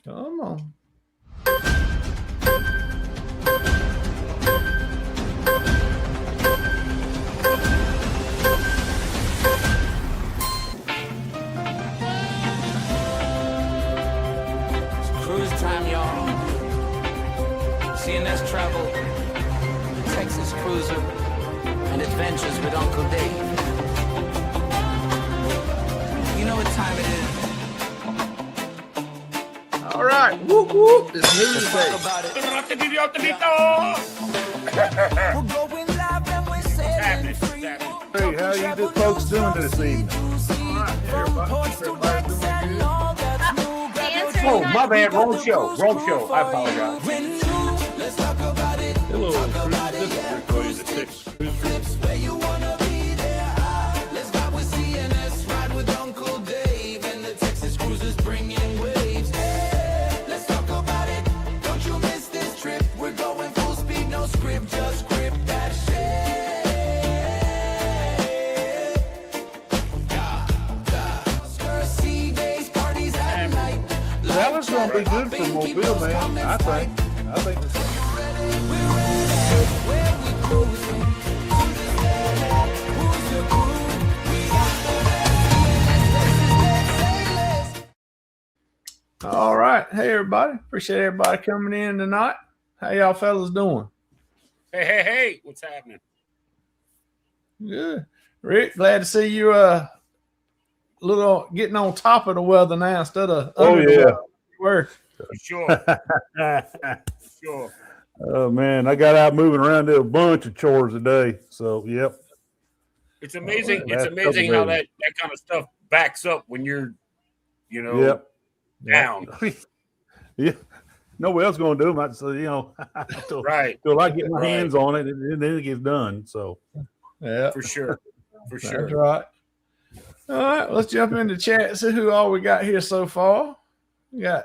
Come on. Cruise time, y'all. CNS Travel, Texas Cruiser, and Adventures with Uncle Dave. You know what time it is. All right. Whoop, whoop. It's news day. Talk about it. We're going live and we're setting free. Hey, how you folks doing this evening? Oh, my bad. Wrong show. Wrong show. I apologize. Let's talk about it. Hello, Where you wanna be there. Let's ride with CNS, ride with Uncle Dave, and the Texas Cruisers bringing waves. Hey, let's talk about it. Don't you miss this trip? We're going full speed, no script, just grip that shit. Sea days, parties at night. that was gonna be good for Mobile, man. I think. All right. Hey, everybody. Appreciate everybody coming in tonight. How y'all fellas doing? Hey, what's happening? Good. Rick, glad to see you little getting on top of the weather now instead of under the weather you were. Sure. Sure. Oh man, I got out moving around, did a bunch of chores today. So yep. It's amazing. That's It's amazing how amazing. that kind of stuff backs up when you're, down. Yeah. Nobody else gonna do them. So Right. till I get my Right. hands on it, and then it gets done. So Yeah. For sure. For That's sure. right. All right, let's jump into chat. See who all we got here so far. We got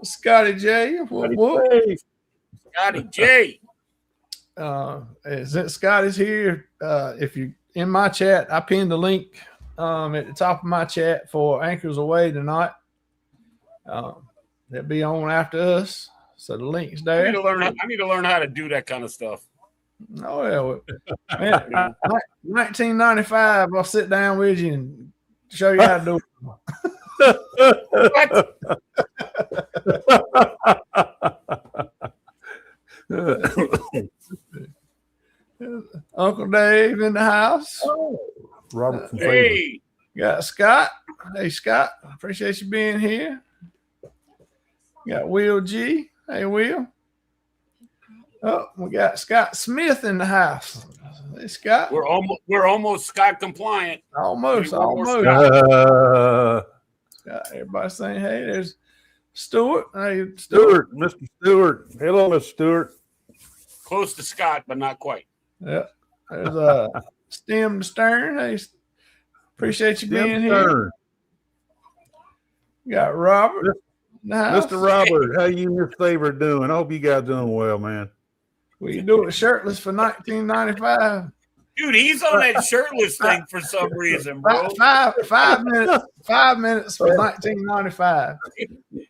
Scotty J. What? Scotty J. Since Scotty's here, if you in my chat, I pinned the link at the top of my chat for Anchors Away tonight. They'll be on after us, so the link's I there. need to learn how to do that kind of stuff. Oh yeah, man. 1995. I'll sit down with you and show you how to do it. Uncle Dave in the house. Robert from Facebook. Hey, Got Scott. Hey Scott, appreciate you being here. Got Will G. Hey Will. Oh, we got Scott Smith in the house. Hey Scott. we're almost Scott compliant. Almost. Scott. Scott, everybody saying, hey, there's Stuart. Hey, Stewart, Mr. Stewart. Hello, Mr. Stewart. Close to Scott, but not quite. Yeah. There's Stem to Stern. Hey, appreciate you being here. Stern. Got Robert. in the house. Mr. Robert, how you and your favorite doing? I hope you guys doing well, man. We do it shirtless for 1995. Dude, he's on that shirtless thing for some reason, bro. 5 minutes. 5 minutes for 1995.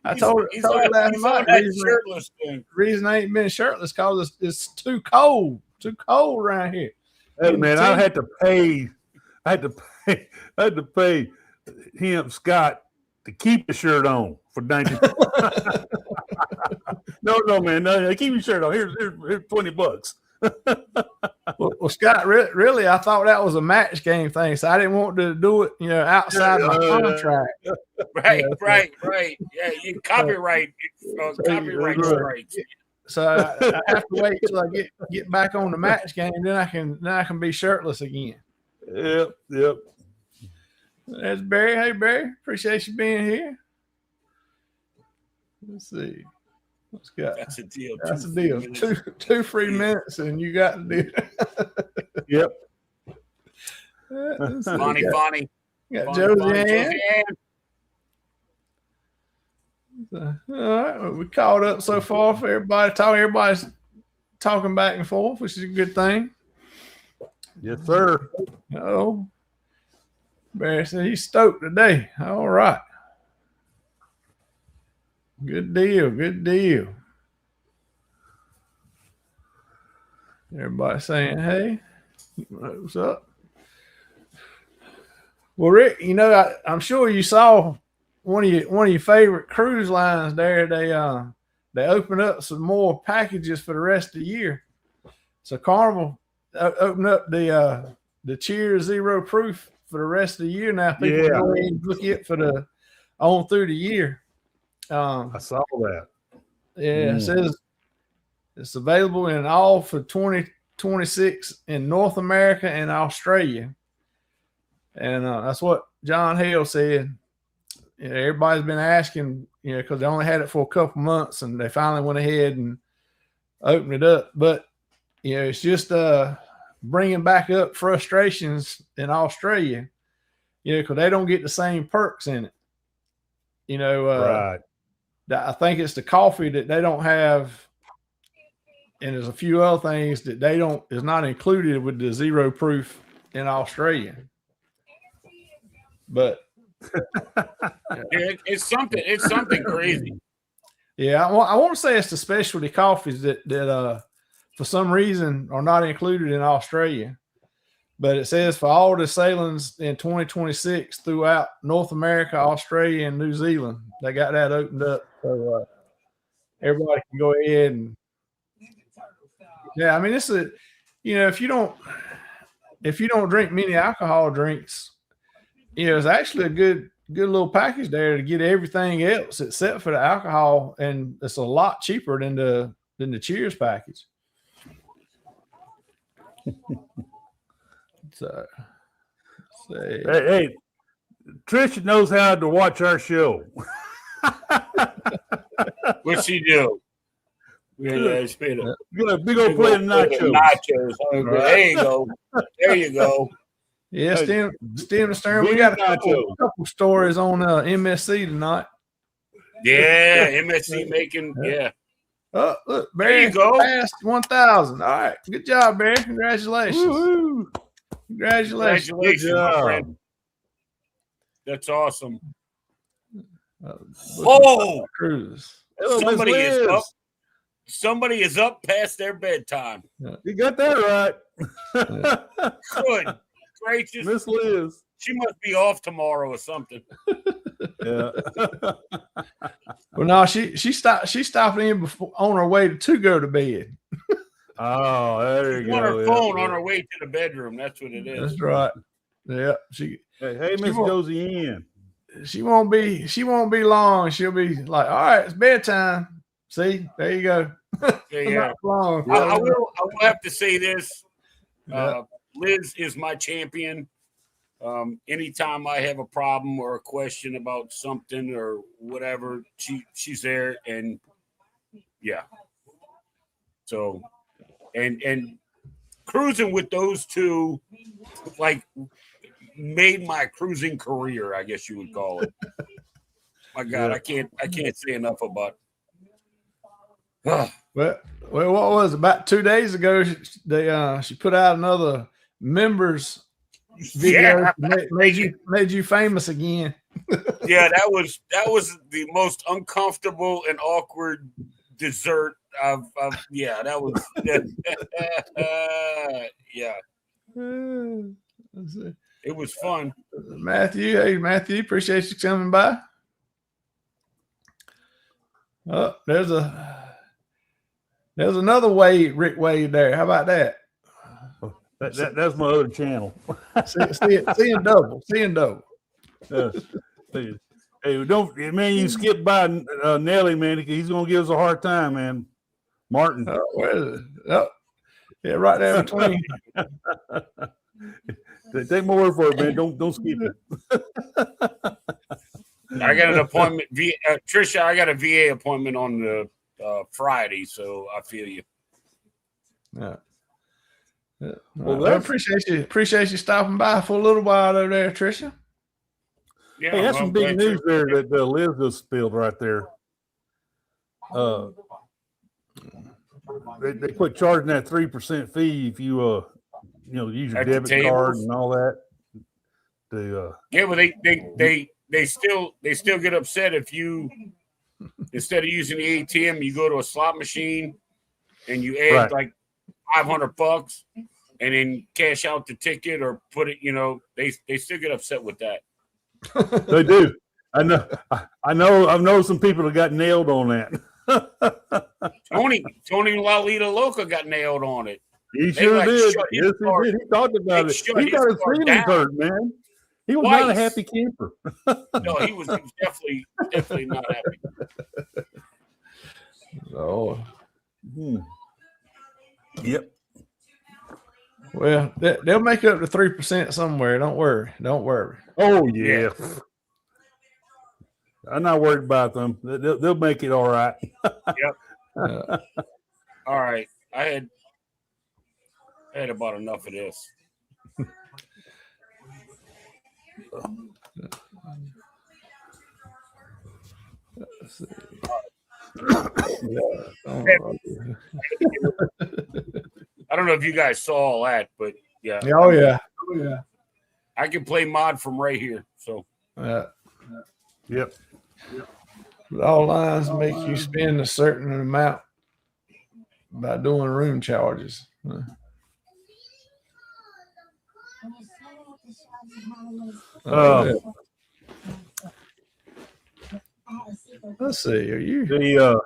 I told He's you on last night. that shirtless thing. Reason I ain't been shirtless because it's too cold. Too cold around here. Hey man, I had to pay him, Scott, to keep the shirt on for 19. No, man, no, keep your shirt on. Here's $20. Well, Scott, really, I thought that was a match game thing, so I didn't want to do it, outside my contract. Right. Yeah, you copyright strikes. So I have to wait till I get back on the match game, then I can be shirtless again. Yep. There's Barry. Hey Barry, appreciate you being here. Let's see. What's got? That's a deal. That's a deal. Two free minutes, and you got the deal. Yep. Bonnie. Got Josie Ann. All right, well, we caught up so far for everybody. Everybody's talking back and forth, which is a good thing. Yes, sir. Oh, Barry said he's stoked today. All right. Good deal. Good deal. Everybody saying, hey, what's up? Well, Rick, you know, I'm sure you saw one of your favorite cruise lines there. They opened up some more packages for the rest of the year. So Carnival opened up the Cheer Zero Proof for the rest of the year. Now people can go ahead and book it for the on through the year. I saw that. Yeah, it says it's available in all for 2026 in North America and Australia. And that's what John Hale said. You know, everybody's been asking, you know, because they only had it for a couple months and they finally went ahead and opened it up. But, you know, it's just bringing back up frustrations in Australia, you know, because they don't get the same perks in it. You know, Right. I think it's the coffee that they don't have. And there's a few other things that is not included with the zero proof in Australia. But It's something crazy. yeah, I want to say it's the specialty coffees that for some reason are not included in Australia. But it says for all the sailings in 2026 throughout North America, Australia, and New Zealand, they got that opened up. So everybody can go ahead and yeah, I mean, it's a, you know, if you don't drink many alcohol drinks, you know, it's actually a good little package there to get everything else except for the alcohol, and it's a lot cheaper than the Cheers package. So, Hey, Trisha knows how to watch our show. What's she do? Yeah, spit it. Big old plate of nachos. Nachos. There you go. There you go. yeah, Stem and Stern, we got a couple stories on MSC tonight. Yeah, MSC making, yeah. Oh, look, Barry, there you go. Past 1,000. All right, good job, Barry. Congratulations. Woo-hoo. Congratulations. Congratulations, my friend. That's awesome. Oh, cruise. Somebody is up past their bedtime. You got that right. Good gracious, Miss Liz. She must be off tomorrow or something. Yeah. Well, no, she stopped in on her way to go to bed. Oh, there you go. On her phone on her way to the bedroom. That's what it is. That's right. Yeah. Hey, Miss Josie Ann. She won't be long. She'll be like, all right, it's bedtime. See, there you go. Yeah. Long. I will have to say this. Liz is my champion. Anytime I have a problem or a question about something or whatever, she's there, and yeah. So, and cruising with those two, like, made my cruising career, I guess you would call it. My God, I can't say enough about. Well, what was it? About 2 days ago? She put out another members video. Yeah. made you famous again. Yeah, that was the most uncomfortable and awkward dessert of yeah, that was yeah. It was fun. Matthew, hey Matthew, appreciate you coming by. Oh, there's another Rick Wade there. How about that? That's my other channel. Seeing double. Hey, don't, man, you skip by Nelly, man. He's gonna give us a hard time, man. Martin. Where is it? Oh, yeah, right there between. Take my word for it, man. Don't skip it. I got an appointment. Trisha, I got a VA appointment on the Friday, so I feel you. Yeah. Well, I appreciate you stopping by for a little while over there, Trisha. Yeah, hey, that's some big news there that Liz just spilled right there. They quit charging that 3% fee if you use your debit card and all that. Yeah, but they still get upset if you Instead of using the ATM, you go to a slot machine and you add like $500 and then cash out the ticket or put it. They still get upset with that. They do. I know. I've known some people that got nailed on that. Tony Lalita Loca got nailed on it. He sure did. Yes, he did. He talked about it. He got his feelings hurt, man. He was not a happy camper. No, he was definitely not happy. Oh. Yep. Well, they'll make up the 3% somewhere. Don't worry. Oh yeah. I'm not worried about them. They'll make it all right. Yep. All right. I had about enough of this. I don't know if you guys saw all that, but yeah. Oh yeah. I can play mod from right here. So Yep. All lines make you spend a certain amount by doing room charges. Let's see. Are you?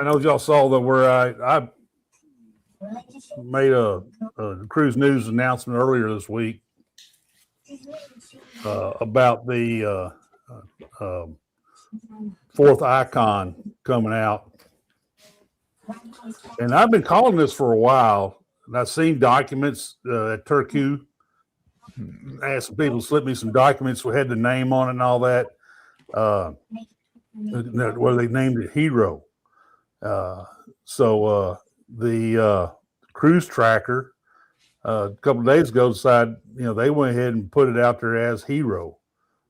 I know y'all saw that where I made a cruise news announcement earlier this week about the fourth icon coming out, and I've been calling this for a while. And I've seen documents at Turku. I asked some people to slip me some documents that had the name on it and all that. Where they named it Hero. So the cruise tracker a couple of days ago decided, they went ahead and put it out there as Hero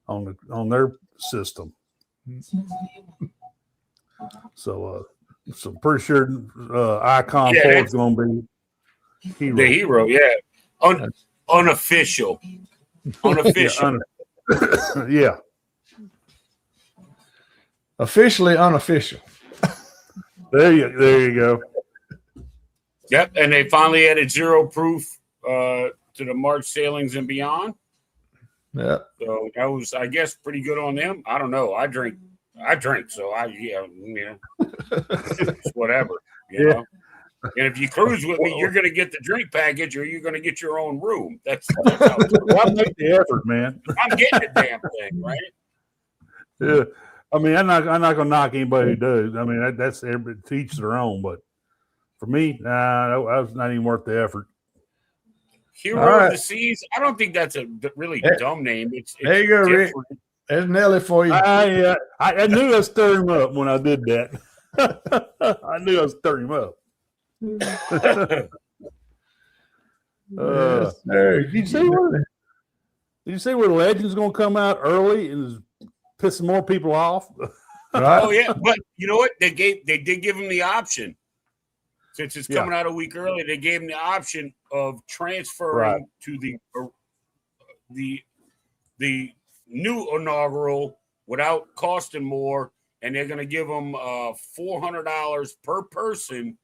on their system. So I'm pretty sure Icon 4 is going to be Hero. The Hero, yeah. Unofficial. Yeah. Officially unofficial. There you go. Yep, and they finally added zero proof to the March sailings and beyond. Yeah. So that was, I guess, pretty good on them. I don't know. I drink, so it's whatever. You know. And if you cruise with me, you're going to get the drink package, or you're going to get your own room. That's how it Well, I make the effort, man. I'm getting the damn thing, right? Yeah. I mean, I'm not going to knock anybody who does. I mean, that's everybody to each their own. But for me, that was not even worth the effort. Hero of the Seas. I don't think that's a really dumb name. It's there you go, Rick. There's Nelly for you. I knew I stirred him up when I did that. I knew I stirred him up. Yes, sir. Did you see where Legend's going to come out early and is pissing more people off? Right? Oh yeah, but you know what? They did give him the option. Since it's coming out a week early, they gave him the option of transferring to the new inaugural without costing more, and they're going to give them $400 per person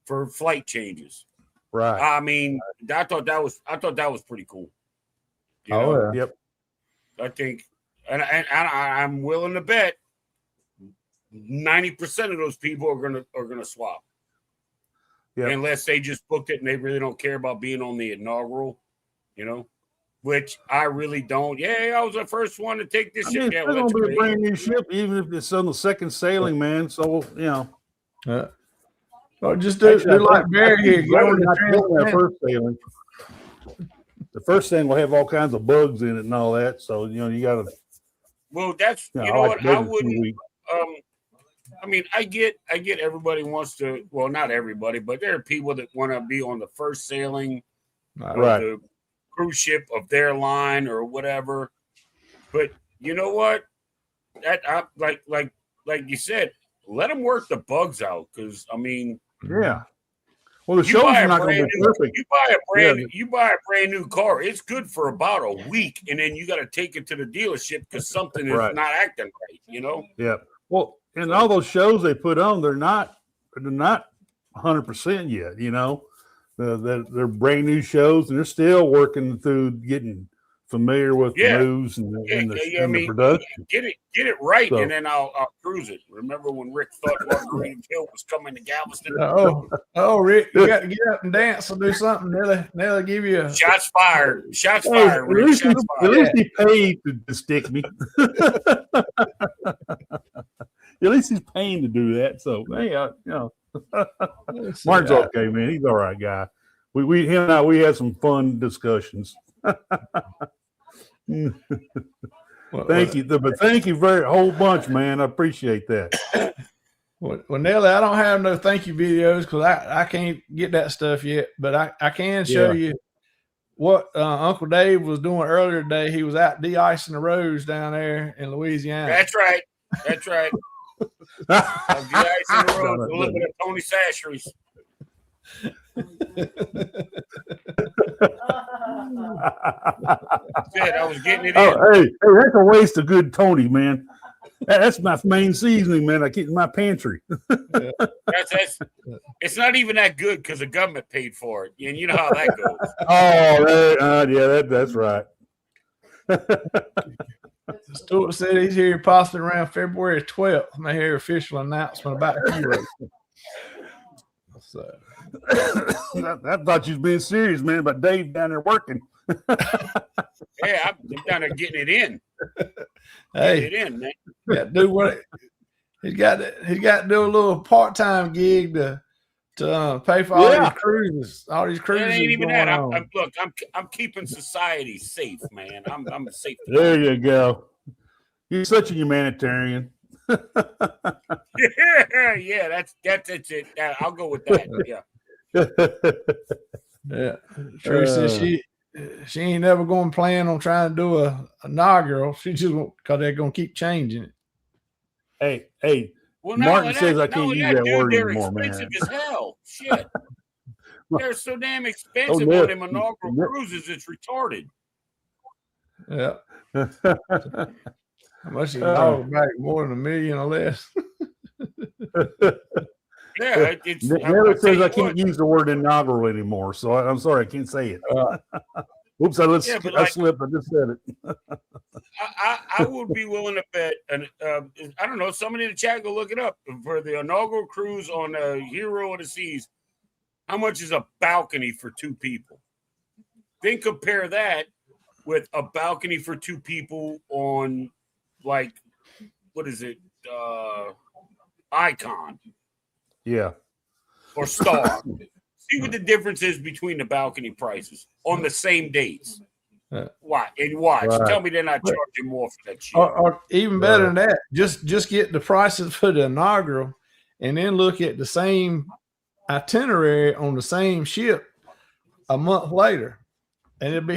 for flight changes. Right. I mean, I thought that was pretty cool. You know? Yep. I think, and I'm willing to bet 90% of those people are gonna swap. Yep. Unless they just booked it and they really don't care about being on the inaugural, which I really don't. Yeah, I was the first one to take this ship. It's going to be a brand new ship, even if it's on the second sailing, man. So, Yeah. Well, just do like Barry here. Go in the first sailing. The first sailing will have all kinds of bugs in it and all that. So, you got to. Well, that's, what I wouldn't. I mean, I get everybody wants to, well, not everybody, but there are people that want to be on the first sailing of the cruise ship of their line or whatever. But you know what? That like you said, let them work the bugs out, because I mean, yeah. Well, the shows are not going to be perfect. You buy a brand new car. It's good for about a week, and then you got to take it to the dealership because something is Right. not acting right. You know. Yeah. Well, and all those shows they put on, they're not 100% yet. You know, they're brand new shows, and they're still working through getting familiar with the moves and the production. Get it right, So- and then I'll cruise it. Remember when Rick thought Margaritaville was coming to Galveston? Rick, you got to get up and dance or do something. They'll give you a Shots fired. Shots Hey, fired. Rick. Shots At fired. least he paid to stick me. At least he's paying to do that. So, hey, Martin's okay, man. He's all right guy. Him and I, we had some fun discussions. Thank you, but thank you very a whole bunch, man. I appreciate that. Well, Nelly, I don't have no thank you videos because I can't get that stuff yet, but I can show you what Uncle Dave was doing earlier today. He was out de-icing the roads down there in Louisiana. That's right. De-icing the road, a little bit of Tony Sashery's. I was getting it in. Hey, that's a waste of good Tony, man. That's my main seasoning, man. I keep in my pantry. It's not even that good because the government paid for it, and you know how that goes. That's right. Stuart said he's here possibly around February 12th. May hear official announcement about the hero. So I thought you was being serious, man, about Dave down there working. Yeah, I'm down there getting it in. Hey, Get it in, man. Yeah, do what he's got to do a little part-time gig to pay for all these cruises. All these cruises. It ain't even that. Look, I'm keeping society safe, man. I'm a safe. There you go. You're such a humanitarian. Yeah, that's it. I'll go with that. Yeah. Yeah. Teresa says she ain't never going to plan on trying to do a inaugural. She just won't because they're going to keep changing it. Hey. Well, Martin says I can't use that word they're anymore, expensive man. as hell. Shit. They're so damn expensive on them inaugural cruises. It's retarded. Yeah. How much is dog back? More than $1 million or less? Yeah, it's. Never says I can't use the word inaugural anymore, so I'm sorry, I can't say it. Oops, I slipped. I just said it. I would be willing to bet, and I don't know. Somebody in the chat go look it up for the inaugural cruise on Hero of the Seas. How much is a balcony for two people? Then compare that with a balcony for two people on, like, what is it? Icon. Yeah. Or Star. See what the difference is between the balcony prices on the same dates. Why? And watch. Right. Tell me they're not charging more for that shit. Or even better than that, just get the prices for the inaugural and then look at the same itinerary on the same ship a month later. And it'll be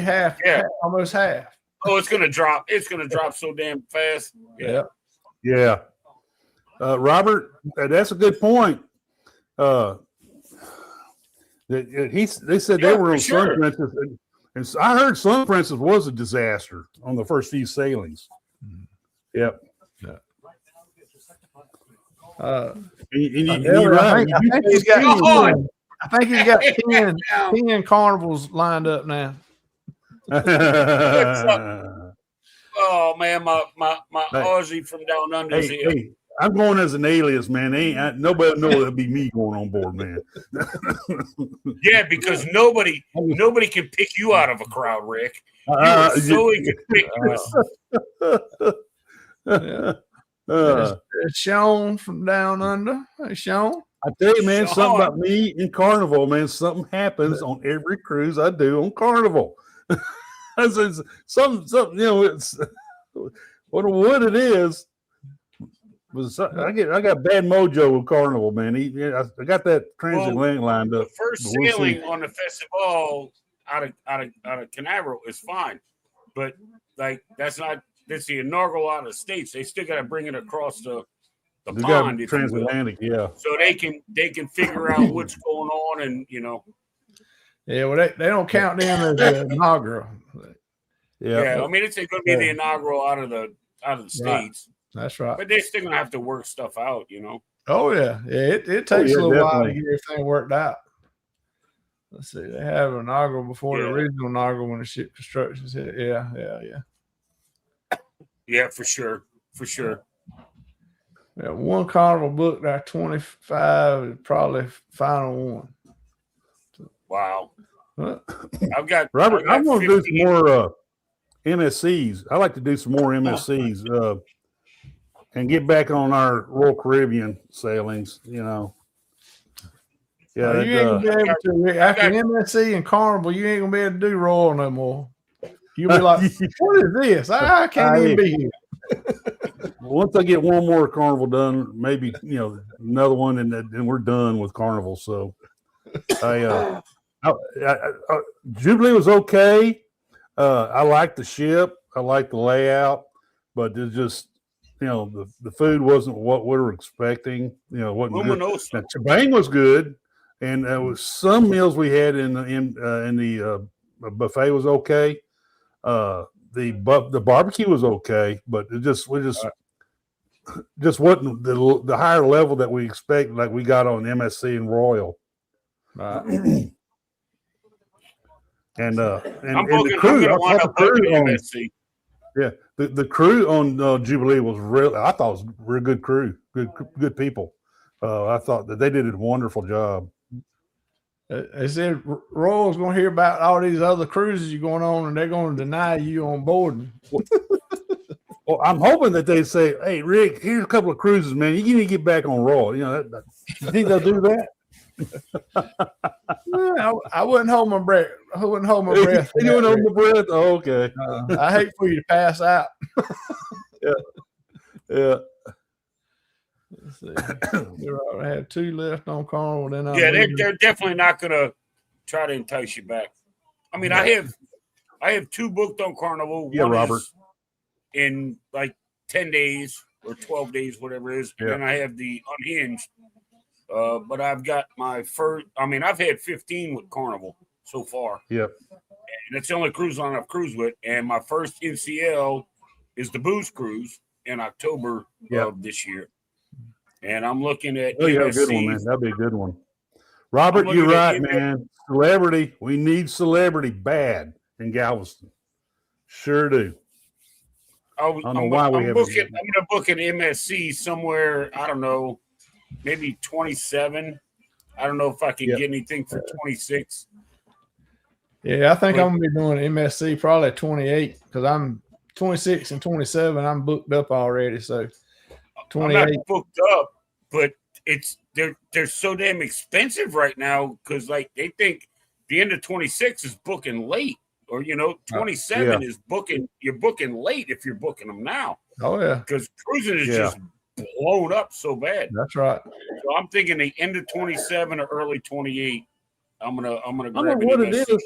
almost half. Oh, it's gonna drop. It's gonna drop so damn fast. Yeah. Robert, that's a good point. They said they were on Sun Princess, and I heard Sun Princess was a disaster on the first few sailings. Yep. I think he's got 10 carnivals lined up now. Oh man, my Aussie from down under here. Hey, I'm going as an alias, man. Nobody know it'll be me going on board, man. Yeah, because nobody can pick you out of a crowd, Rick. You are so inconspicuous. It's Sean from down under. Hey, Sean. I tell you, man, something about me in Carnival, man. Something happens on every cruise I do on Carnival. It's something, you know, it's what it is. I got bad mojo with Carnival, man. I got that transatlantic lined up. The first sailing on the festival out of Canaveral is fine, but like that's the inaugural out of the States. They still got to bring it across the the They got pond, if you will, transatlantic, yeah. so they can figure out what's going on, and Yeah, well, they don't count them as the inaugural. yeah. I mean, it's going to be the inaugural out of the states, That's right. but they're still going to have to work stuff out, Oh yeah, it takes yeah, a little while to definitely. get everything worked out. Let's see, they have an inaugural before the original inaugural when the ship construction's hit. Yeah, for sure. Yeah, one carnival booked our 25 is probably final one. Wow. Huh? Robert, I want to do 15. some more MSCs. I like to do some more MSCs and get back on our Royal Caribbean sailings. Yeah, You ain't gonna be able to after MSC and Carnival. You ain't gonna be able to do Royal no more. You'll be like, "What is this? I can't even be here." Once I get one more Carnival done, maybe another one, and then we're done with Carnival. So, Jubilee was okay. I liked the ship. I liked the layout, but it's just the food wasn't what we were expecting. Wasn't good. Now, Chibang was good, and there was some meals we had in the buffet was okay. The barbecue was okay, but it just wasn't the higher level that we expect, like we got on MSC and Royal. Right. And the crew, the crew on Jubilee was real. I thought it was a real good crew, good people. I thought that they did a wonderful job. They said Royal's going to hear about all these other cruises you're going on, and they're going to deny you on board. Well, I'm hoping that they say, "Hey, Rick, here's a couple of cruises, man. You need to get back on Royal." You think they'll do that? I wouldn't hold my breath. I wouldn't hold my breath. You wouldn't hold my breath? Oh, okay. I hate for you to pass out. Yeah. Let's see. I have 2 left on Carnival. Then they're definitely not going to try to entice you back. I mean, I have 2 booked on Carnival. Yeah, One Robert. is in like 10 days or 12 days, whatever it is. And then I have the Unhinged. But I've got my first. I mean, I've had 15 with Carnival so far. Yep. And it's the only cruise line I've cruised with. And my first NCL is the Booze Cruise in October of this year. And I'm looking at. Oh, yeah, a good one, man. That'd be a good one. Robert, you're right, man. Celebrity. We need celebrity bad in Galveston. Sure do. I'm going to book an MSC somewhere. I don't know, maybe 27. I don't know if I can get anything for 26. Yeah, I think I'm going to be doing MSC probably at 28 because I'm 26 and 27. I'm booked up already. So 28. I'm not booked up, but they're so damn expensive right now because they think the end of 26 is booking late. Or 27 is booking. You're booking late if you're booking them now. Oh yeah, because cruising is just blown up so bad. That's right. So I'm thinking the end of 27 or early 28. I'm gonna grab. I don't know what it is,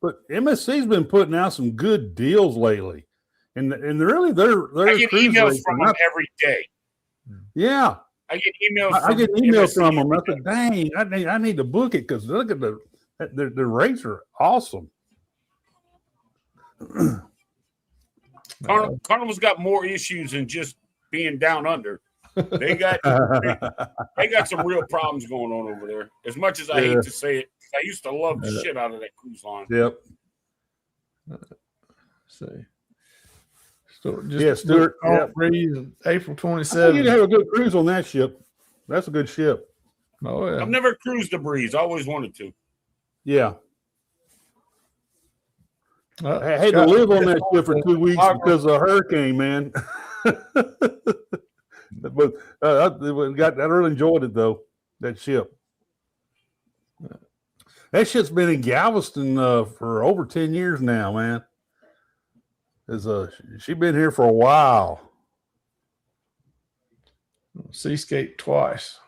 but MSC's been putting out some good deals lately, and really they're I get emails from them every day. Yeah, I get emails. I get emails from them. I said, "Dang, I need to book it because look at the rates are awesome." Carnival's got more issues than just being down under. They got some real problems going on over there. As much as I hate to say it, I used to love the shit out of that cruise line. Yep. See. So Stuart. April 27th. You'd have a good cruise on that ship. That's a good ship. Oh yeah. I've never cruised the Breeze. I always wanted to. Yeah. I had to live on that ship for 2 weeks because of a hurricane, man. But I really enjoyed it though. That ship. That ship's been in Galveston for over 10 years now, man. She's been here for a while. Seascape twice.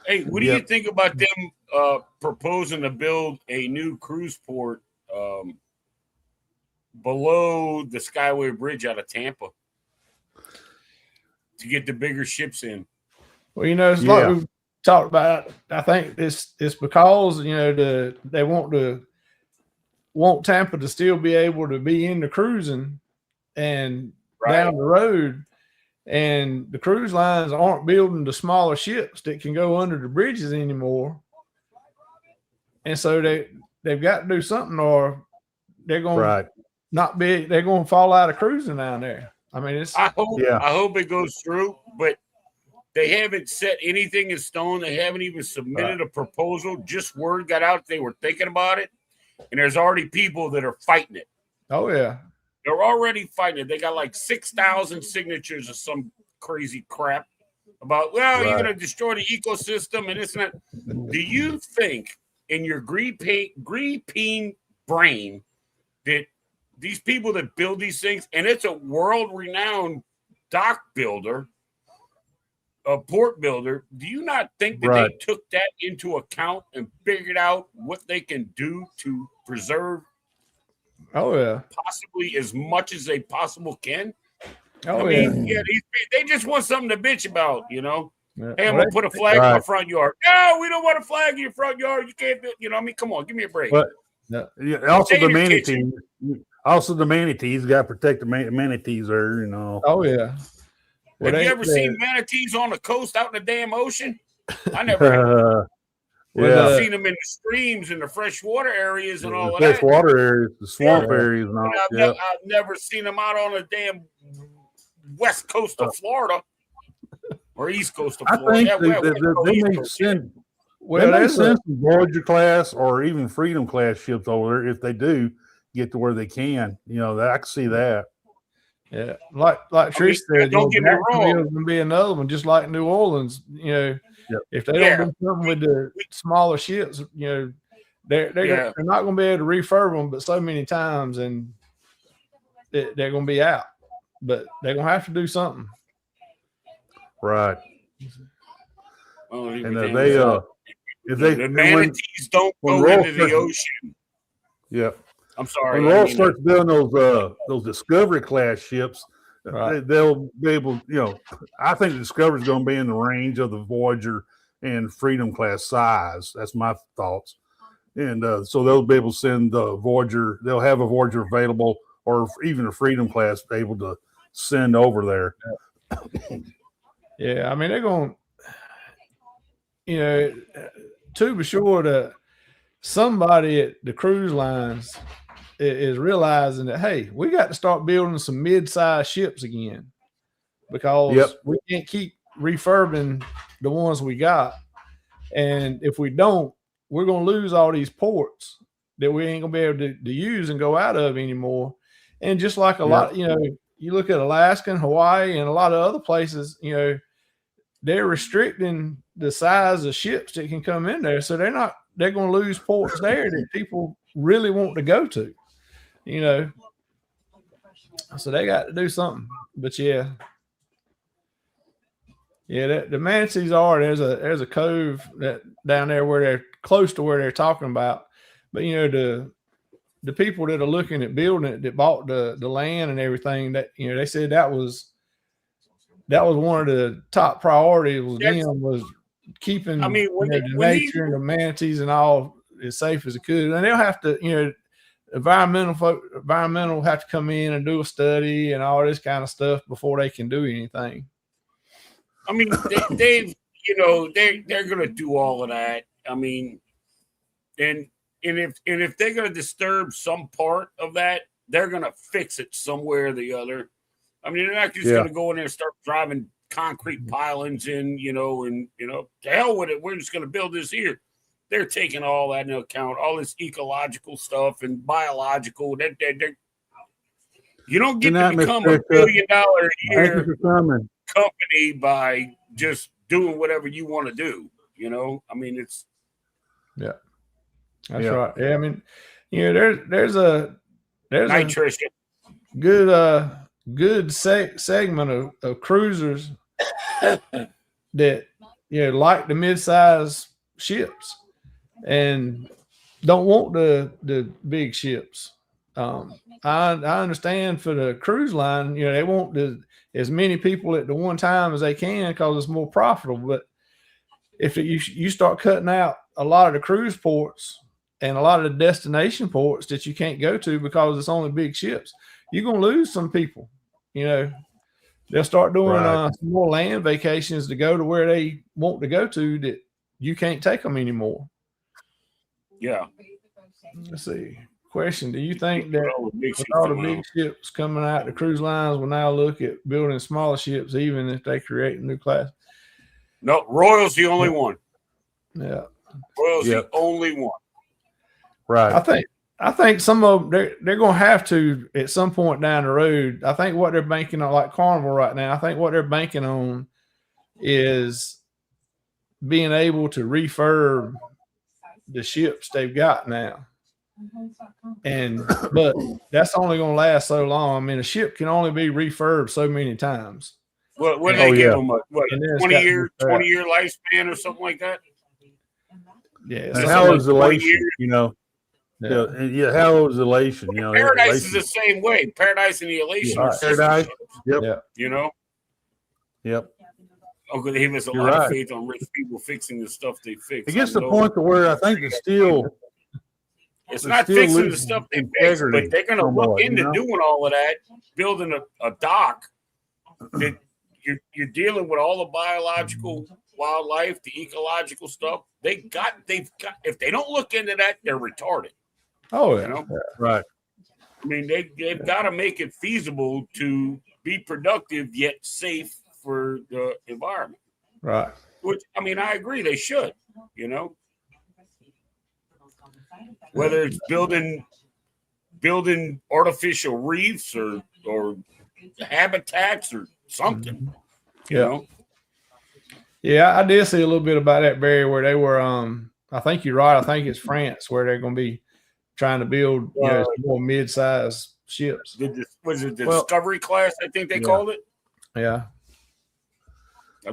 Hey, what do you think about them proposing to build a new cruise port below the Skyway Bridge out of Tampa? to get the bigger ships in. Well, you know, it's like we've talked about. I think it's because, you know, they want Tampa to still be able to be in the cruising and down the road, and the cruise lines aren't building the smaller ships that can go under the bridges anymore, and so they've got to do something, or they're going to not be. They're going to fall out of cruising down there. I mean, I hope it goes through, but they haven't set anything in stone. They haven't even submitted a proposal. Just word got out they were thinking about it, and there's already people that are fighting it. Oh yeah, they're already fighting it. They got like 6,000 signatures of some crazy crap about, well, you're going to destroy the ecosystem and this and that. Do you think in your green brain that these people that build these things, and it's a world-renowned dock builder, a port builder, do you not think that they took that into account and figured out what they can do to preserve possibly as much as they possible can? I mean, they just want something to bitch about, you know. Yeah. Hey, I'm gonna put a flag in my front yard. No, we don't want a flag in your front yard. You can't, you know. I mean, come on, give me a break. But also the manatees. Also the manatees got to protect the manatees there, you know. Oh yeah. Have you ever seen manatees on the coast out in the damn ocean? I never. I've seen them in the streams and the freshwater areas and all that. Freshwater areas, the swamp areas, and all. I've never seen them out on the damn west coast of Florida or east coast of Florida. I think they may send. Well, they may send some Voyager class or even Freedom class ships over there if they do get to where they can. You know, I can see that. Yeah, like Trish said, don't get me wrong. There's going to be another one, just like New Orleans. You know, if they don't do something with the smaller ships, you know, they're not going to be able to refurb them, but so many times, and they're going to be out. But they're going to have to do something. Right. And if the manatees don't go into the ocean. Yeah. I'm sorry. When Roll starts building those Discovery class ships, they'll be able, you know, I think the Discovery is going to be in the range of the Voyager and Freedom class size. That's my thoughts. And so they'll be able to send the Voyager. They'll have a Voyager available, or even a Freedom class able to send over there. Yeah, I mean, they're going, you know, to be sure that somebody at the cruise lines is realizing that, hey, we got to start building some mid-sized ships again, because we can't keep refurbing the ones we got. And if we don't, we're going to lose all these ports that we ain't going to be able to use and go out of anymore. And just like a lot, you know, you look at Alaska and Hawaii and a lot of other places, you know, they're restricting the size of ships that can come in there. So they're going to lose ports there that people really want to go to, you know. So they got to do something. But the manatees there's a cove that down there where they're close to where they're talking about. But you know, the people that are looking at building it, that bought the land and everything, that, you know, they said that was one of the top priorities was keeping the nature and the manatees and all as safe as it could. And they'll have to, you know, environmental have to come in and do a study and all this kind of stuff before they can do anything. I mean, they've, you know, they're going to do all of that. I mean, and if they're going to disturb some part of that, they're going to fix it somewhere or the other. I mean, they're not just going to go in there and start driving concrete pilings in, you know, and, you know, to hell with it. We're just going to build this here. They're taking all that into account, all this ecological stuff and biological. You don't get to become $1 billion a year company by just doing whatever you want to do. You know, I mean, it's. Yeah, that's right. Yeah, I mean, you know, there's a nutrition. Good segment of cruisers that, you know, like the mid-size ships and don't want the big ships. I understand for the cruise line, they want as many people at the one time as they can because it's more profitable. But if you start cutting out a lot of the cruise ports and a lot of the destination ports that you can't go to because it's only big ships, you're gonna lose some people. They'll start doing some more land vacations to go to where they want to go to that you can't take them anymore. Yeah. Let's see. Question: do you think that with All all the big ships coming out, the cruise lines will now look at building smaller ships, even if they create a new class? No, Royal's the only one. Yeah, Royal's the only one. Right. I think some of them they're going to have to at some point down the road. I think what they're banking on, like Carnival right now, I think what they're banking on is being able to refurb the ships they've got now. But that's only going to last so long. I mean, a ship can only be refurbed so many times. What do they give them? What 20-year lifespan or something like that? Yeah. And how is elation? How is elation? Paradise is the same way. Paradise and the elation are Paradise. Yep. Yep. Uncle Dave has a lot of faith on rich people fixing the stuff they fix. It gets to the point to where I think it's not fixing the stuff they fix, but they're going to look into doing all of that, building a dock that you're dealing with all the biological wildlife, the ecological stuff. They've got. If they don't look into that, they're retarded. Oh, yeah. Right. I mean, they've got to make it feasible to be productive yet safe for the environment. Right. Which, I mean, I agree they should, Whether it's building artificial reefs or habitats or something, Yeah, I did see a little bit about that, Barry, where they were. I think you're right. I think it's France where they're going to be trying to build more mid-sized ships. Was it the Discovery class? I think they called it. Yeah.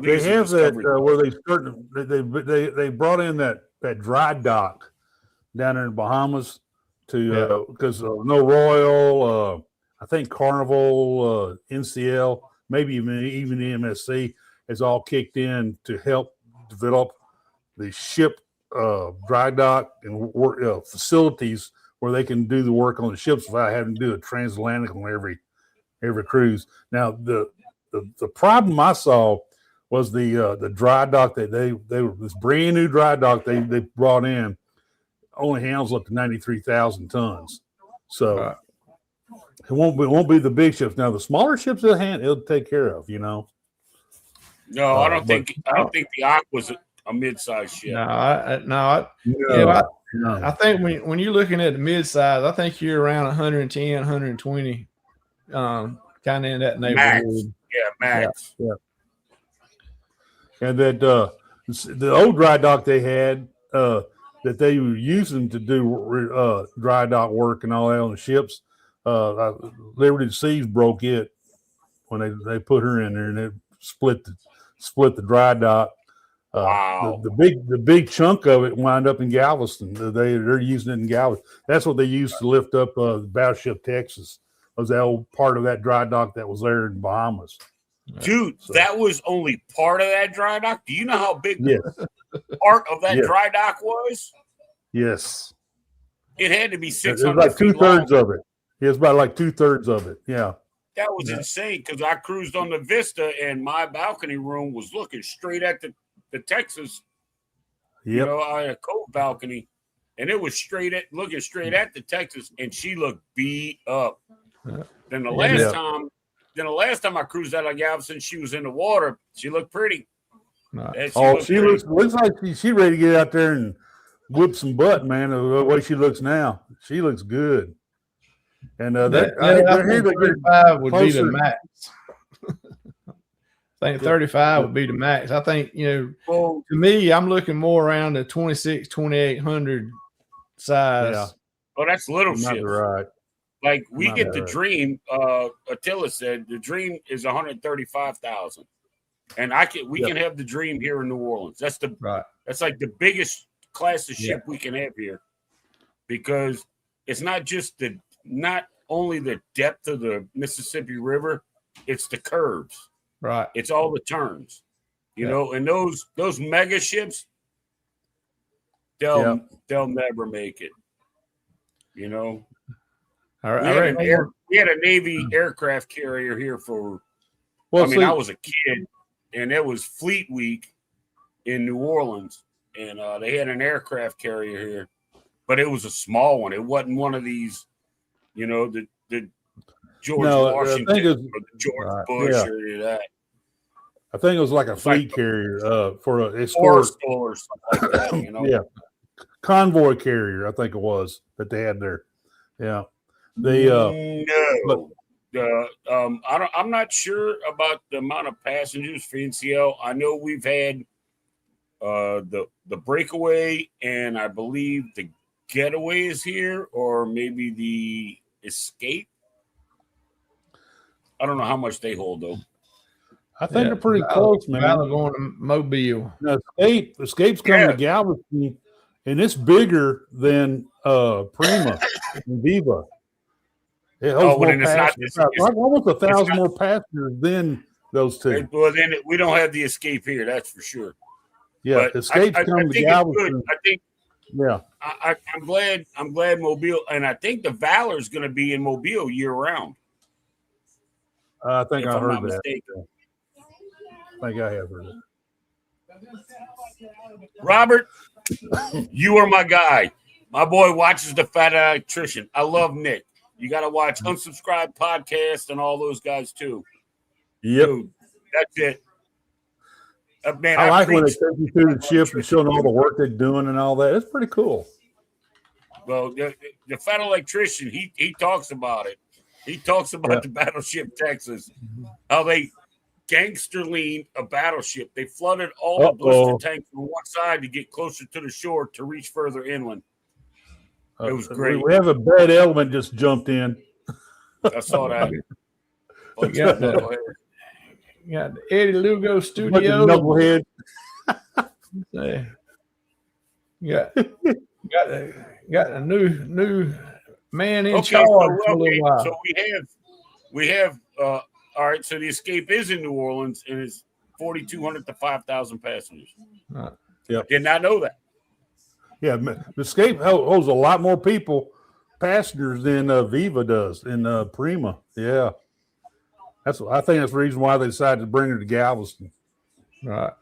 They have that where they brought in that dry dock down in the Bahamas to because no Royal, I think Carnival, NCL, maybe even the MSC has all kicked in to help develop the ship dry dock and work facilities where they can do the work on the ships without having to do a transatlantic on every cruise. Now the problem I saw was the dry dock that they were this brand new dry dock they brought in only handles up to 93,000 tons. So it won't be the big ships. Now the smaller ships it'll take care of, No, I don't think the Aqua was a mid-sized ship. I think when you're looking at the mid-size, I think you're around 110, 120, kind of in that neighborhood. Max. Yeah. And that the old dry dock they had that they were using to do dry dock work and all that on the ships, Liberty Seas broke it when they put her in there and it split the dry dock. Wow. The big chunk of it wound up in Galveston. They're using it in Galveston. That's what they used to lift up the Battleship Texas. Was that old part of that dry dock that was there in Bahamas? Dude, that was only part of that dry dock. Do you know how big part of that dry dock was? Yes. It had to be 600 It was like 2/3 of it. It was about like 2/3 of it. Yeah. That was insane because I cruised on the Vista and my balcony room was looking straight at the Texas. Yep. I had a cove balcony and it was looking straight at the Texas and she looked beat up. Then the last time I cruised out of Galveston, she was in the water. She looked pretty. She looks like she's ready to get out there and whip some butt, man. The way she looks now, she looks good. And I think 35 would be the max. I think 35 would be the max. I think, to me, I'm looking more around the 26, 2,800 size. Yeah. Oh, that's little shit. Right. Like we get the Dream. Attila said the Dream is 135,000, and we can have the Dream here in New Orleans. That's that's like the biggest class of ship we can have here, because it's not just the not only the depth of the Mississippi River, it's the curves. Right. It's all the turns. You know, and those mega ships, they'll never make it. You know. All right. We had a Navy aircraft carrier here for. Well, I was a kid, and it was Fleet Week in New Orleans, and they had an aircraft carrier here, but it was a small one. It wasn't one of these, you know, the George Washington or the George Bush or any of that. I think it was like a fleet carrier for an escort or something like that, you know. Yeah, convoy carrier. I think it was that they had there. Yeah, they I'm not sure about the amount of passengers for NCL. I know we've had the breakaway, and I believe the getaway is here, or maybe the escape. I don't know how much they hold though. I think they're pretty close, man. Valor going to Mobile. Now, Escape's coming to Galveston, and it's bigger than Prima and Viva. It holds more passengers. Almost 1,000 more passengers than those two. Well, then we don't have the Escape here. That's for sure. Yeah, but Escape's coming to Galveston. I think. Yeah, I'm glad Mobile, and I think the Valor is going to be in Mobile year round. I think I heard that. Mistaken. I think I have heard it. Robert, you are my guy. My boy watches the Fat Electrician. I love Nick. You got to watch Unsubscribed Podcast and all those guys too. Yep. Dude, that's it. Man, I like when they take you through the ship and showing all the work they're doing and all that. It's pretty cool. Well, the Fat Electrician, he talks about it. He talks about the battleship Texas, how they gangster leaned a battleship. They flooded all the blister tanks on one side to get closer to the shore to reach further inland. It was great. We have a bad element just jumped in. I saw that. You got the Eddie Lugo studio. Knucklehead. Got a new man in charge for a little while. So we have all right. So the Escape is in New Orleans and it's 4,200 to 5,000 passengers. Yeah, did not know that. Yeah, the Escape holds a lot more passengers than Viva does in Prima. Yeah, I think that's the reason why they decided to bring her to Galveston. Right.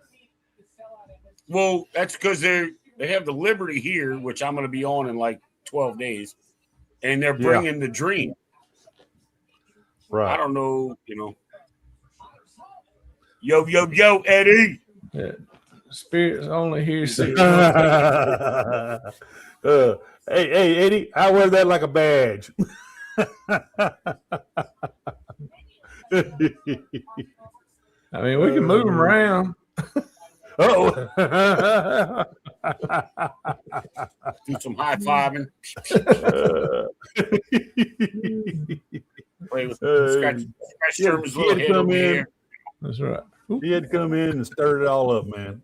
Well, that's because they have the Liberty here, which I'm going to be on in like 12 days, and they're bringing the Dream. Right. I don't know, you know. Yo, Eddie. Yeah. Spirits only here. Hey, Eddie, I wear that like a badge. I mean, we can move them around. Do some high fiving. Play with scratch Sherman's little head over here. That's right. He had to come in and stir it all up, man.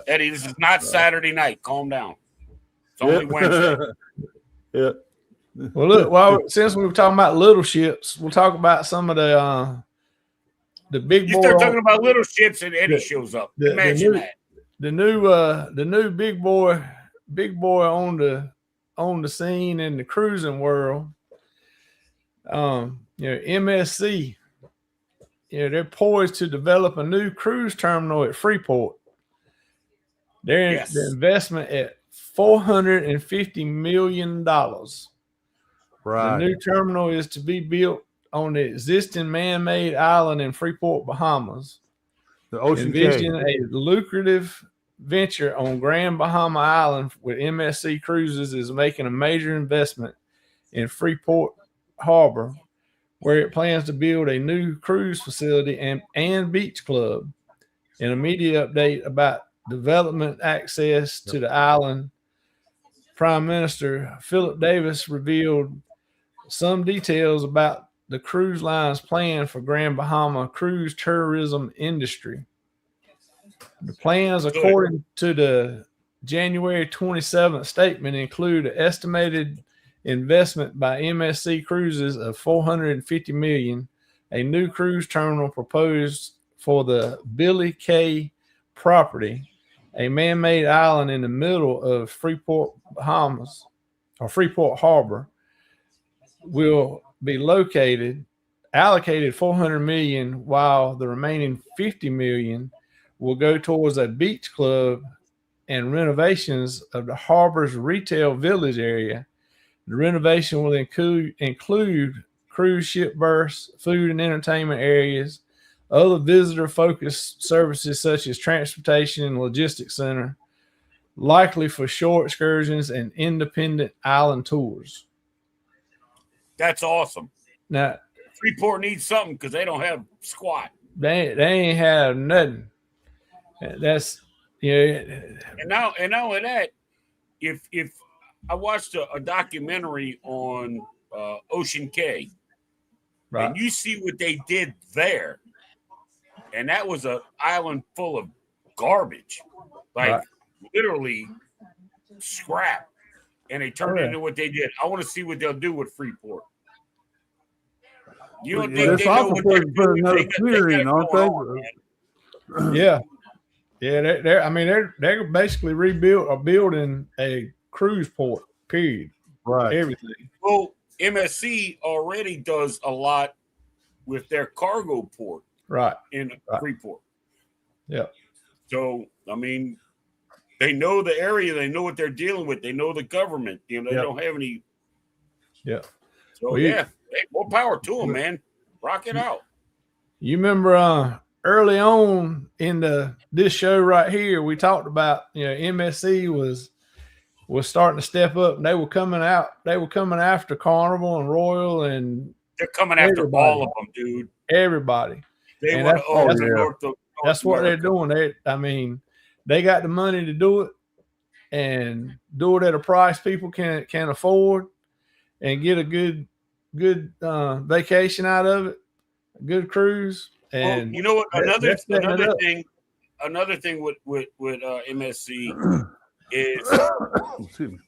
Eddie, this is not Saturday night. Calm down. It's only Wednesday. Yeah. Well, look. Since we were talking about little ships, we'll talk about some of the big. You start talking about little ships, and Eddie shows up. Imagine that. The new big boy on the scene in the cruising world. MSC. They're poised to develop a new cruise terminal at Freeport. The investment at $450 million. Right. The new terminal is to be built on the existing man-made island in Freeport, Bahamas. The Ocean Envision a lucrative venture on Grand Bahama Island with MSC Cruises is making a major investment in Freeport Harbor, where it plans to build a new cruise facility and beach club. In a media update about development access to the island, Prime Minister Philip Davis revealed some details about the cruise line's plan for Grand Bahama cruise tourism industry. The plans, according to the January 27th statement, include an estimated investment by MSC Cruises of $450 million, a new cruise terminal proposed for the Billy K property, a man-made island in the middle of Freeport, Bahamas, or Freeport Harbor, will be allocated $400 million, while the remaining $50 million will go towards a beach club and renovations of the harbor's retail village area. The renovation will include cruise ship berths, food and entertainment areas, other visitor-focused services such as transportation and logistics center, likely for shore excursions and independent island tours. That's awesome. Now, Freeport needs something because they don't have squat. they ain't have nothing. That's And now with that, if I watched a documentary on Ocean Cay, right. and you see what they did there, and that was an island full of garbage, like Right. literally scrap, and they turned it into what they did. I want to see what they'll do with Freeport. You don't think They're they know what they're possible for doing? another They got period, aren't going they? on, man. Yeah. They're basically building a cruise port, period. Right. Everything. Well, MSC already does a lot with their cargo port Right. in Right. Freeport. Yeah. So, I mean, they know the area. They know what they're dealing with. They know the government. You know, they don't have any. Yeah. So, Well, hey, more power to them, man. Rock it out. You remember early on in this show right here, we talked about, MSC was starting to step up, and they were coming after Carnival and Royal and They're coming after everybody. all of them, dude. Everybody. They And want to own that's- North That's what they're America. doing. They got the money to do it and do it at a price people can afford and get a good vacation out of it, a good cruise. And Well, you know what? Another thing with MSC is Excuse me.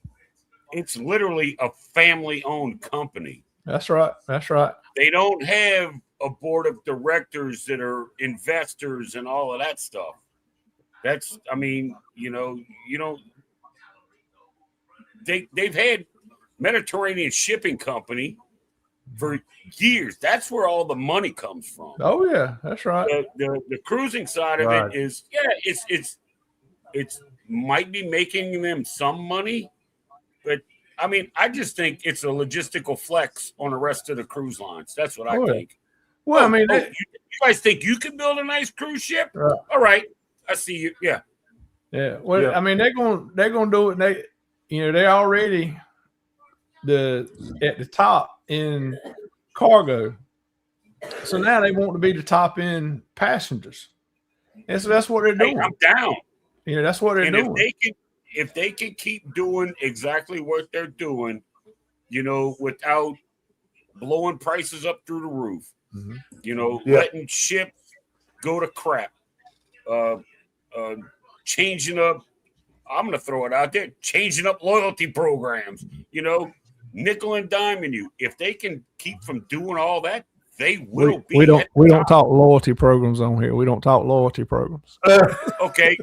it's literally a family-owned company. That's right. They don't have a board of directors that are investors and all of that stuff. That's, I mean, you don't. They've had Mediterranean Shipping Company for years. That's where all the money comes from. Oh yeah, that's right. The cruising side of Right. it is, it's might be making them some money, but I mean, I just think it's a logistical flex on the rest of the cruise lines. That's what I Oh, yeah. think. Well, I mean, you guys think you can build a nice cruise ship? Right. All right, I see you. Yeah, yeah. Well, Yeah. I mean, they're gonna do it. And they're already at the top in cargo. So now they want to be the top in passengers, and so that's what they're hey, doing. I'm down. That's what they're And doing. if they can keep doing exactly what they're doing, without blowing prices up through the roof, Mhm. letting ships go to crap, changing up. I'm going to throw it out there, changing up loyalty programs, nickel and diming you. If they can keep from doing all that, they will be. We don't at the top. talk loyalty programs on here. We don't talk loyalty programs. Okay,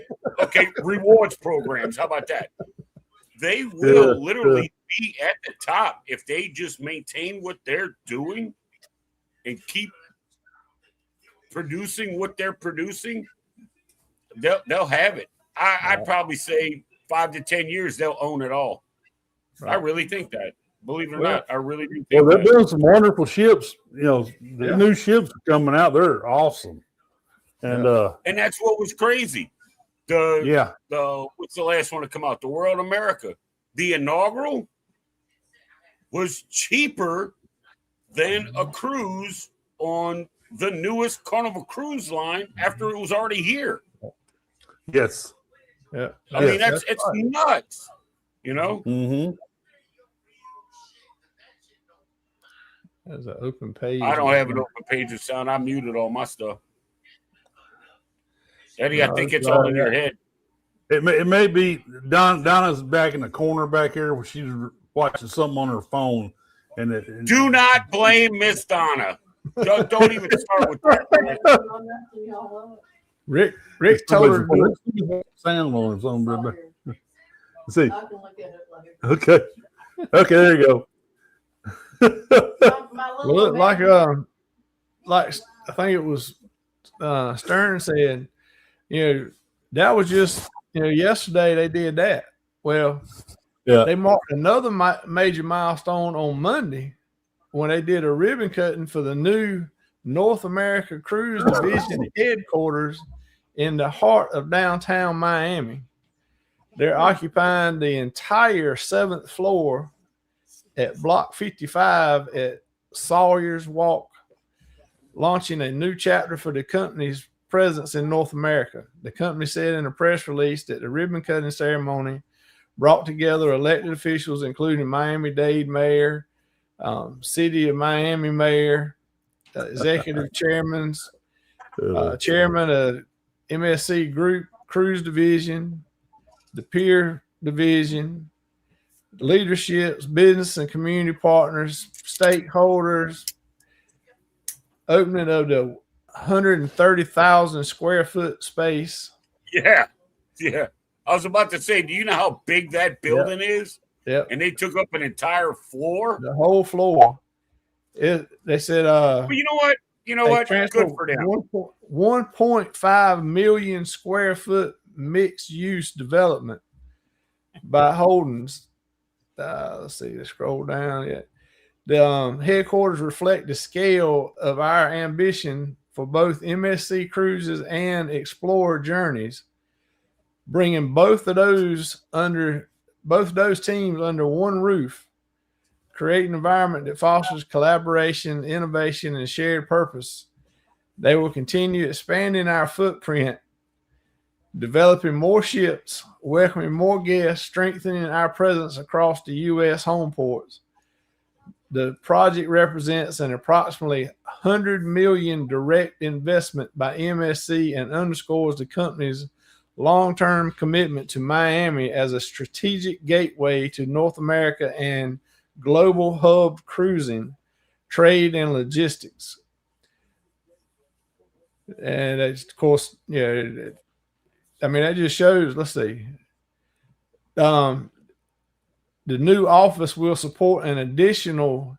rewards programs. How about that? They will literally be at the top if they just maintain what they're doing and keep producing what they're producing. They'll have it. I'd probably say 5 to 10 years they'll own it all. Right. I really think that. Believe it or Well, not, I really do Well, think they're that. building some wonderful ships. The Yeah. new ships coming out. They're awesome. And And that's what was crazy. The what's the last one to come out? The World America. The inaugural was cheaper than a cruise on the newest Carnival cruise line after it was already here. yes. Yeah. I mean, That's it's right. nuts. Mm-hmm. There's an open page. I don't have an open page of sound. I muted all my stuff. Eddie, I No, think it's it's all all in right. your head. It may be Donna's back in the corner back here where she's watching something on her phone, and Do not blame Miss Donna. Don't even start with that. Rick told her to do it. Sound on or something. Let's see. Okay, there you go. Well, like I think it was Stern said, that was just yesterday they did that. Well, Yeah, they marked another major milestone on Monday when they did a ribbon cutting for the new North America Cruise Division headquarters in the heart of downtown Miami. They're occupying the entire 7th floor at Block 55 at Sawyer's Walk, launching a new chapter for the company's presence in North America. The company said in a press release that the ribbon cutting ceremony brought together elected officials, including Miami-Dade Mayor, City of Miami Mayor, executive chairman of MSC Group Cruise Division, the Pier Division, leaderships, business and community partners, stakeholders, opening of the 130,000 square foot space. Yeah. I was about to say, do you know how big that building is? Yep. And they took up an entire floor. The whole floor. They said, But you know what? Good for them. 1.5 million square foot mixed use development by Holdings. Let's see, let's scroll down yet. The headquarters reflect the scale of our ambition for both MSC Cruises and Explorer Journeys, bringing both of those teams under one roof, create an environment that fosters collaboration, innovation, and shared purpose. They will continue expanding our footprint, developing more ships, welcoming more guests, strengthening our presence across the U.S. home ports. The project represents an approximately $100 million direct investment by MSC and underscores the company's long-term commitment to Miami as a strategic gateway to North America and global hub cruising, trade, and logistics. And of course, that just shows, let's see. The new office will support an additional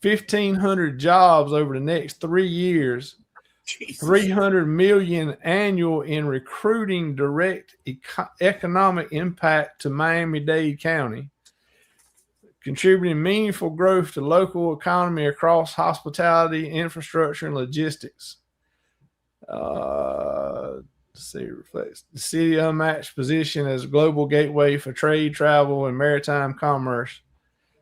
1,500 jobs over the next 3 years, Jesus. $300 million annual in recruiting, direct economic impact to Miami-Dade County, contributing meaningful growth to local economy across hospitality, infrastructure, and logistics. Reflects the city unmatched position as a global gateway for trade, travel, and maritime commerce.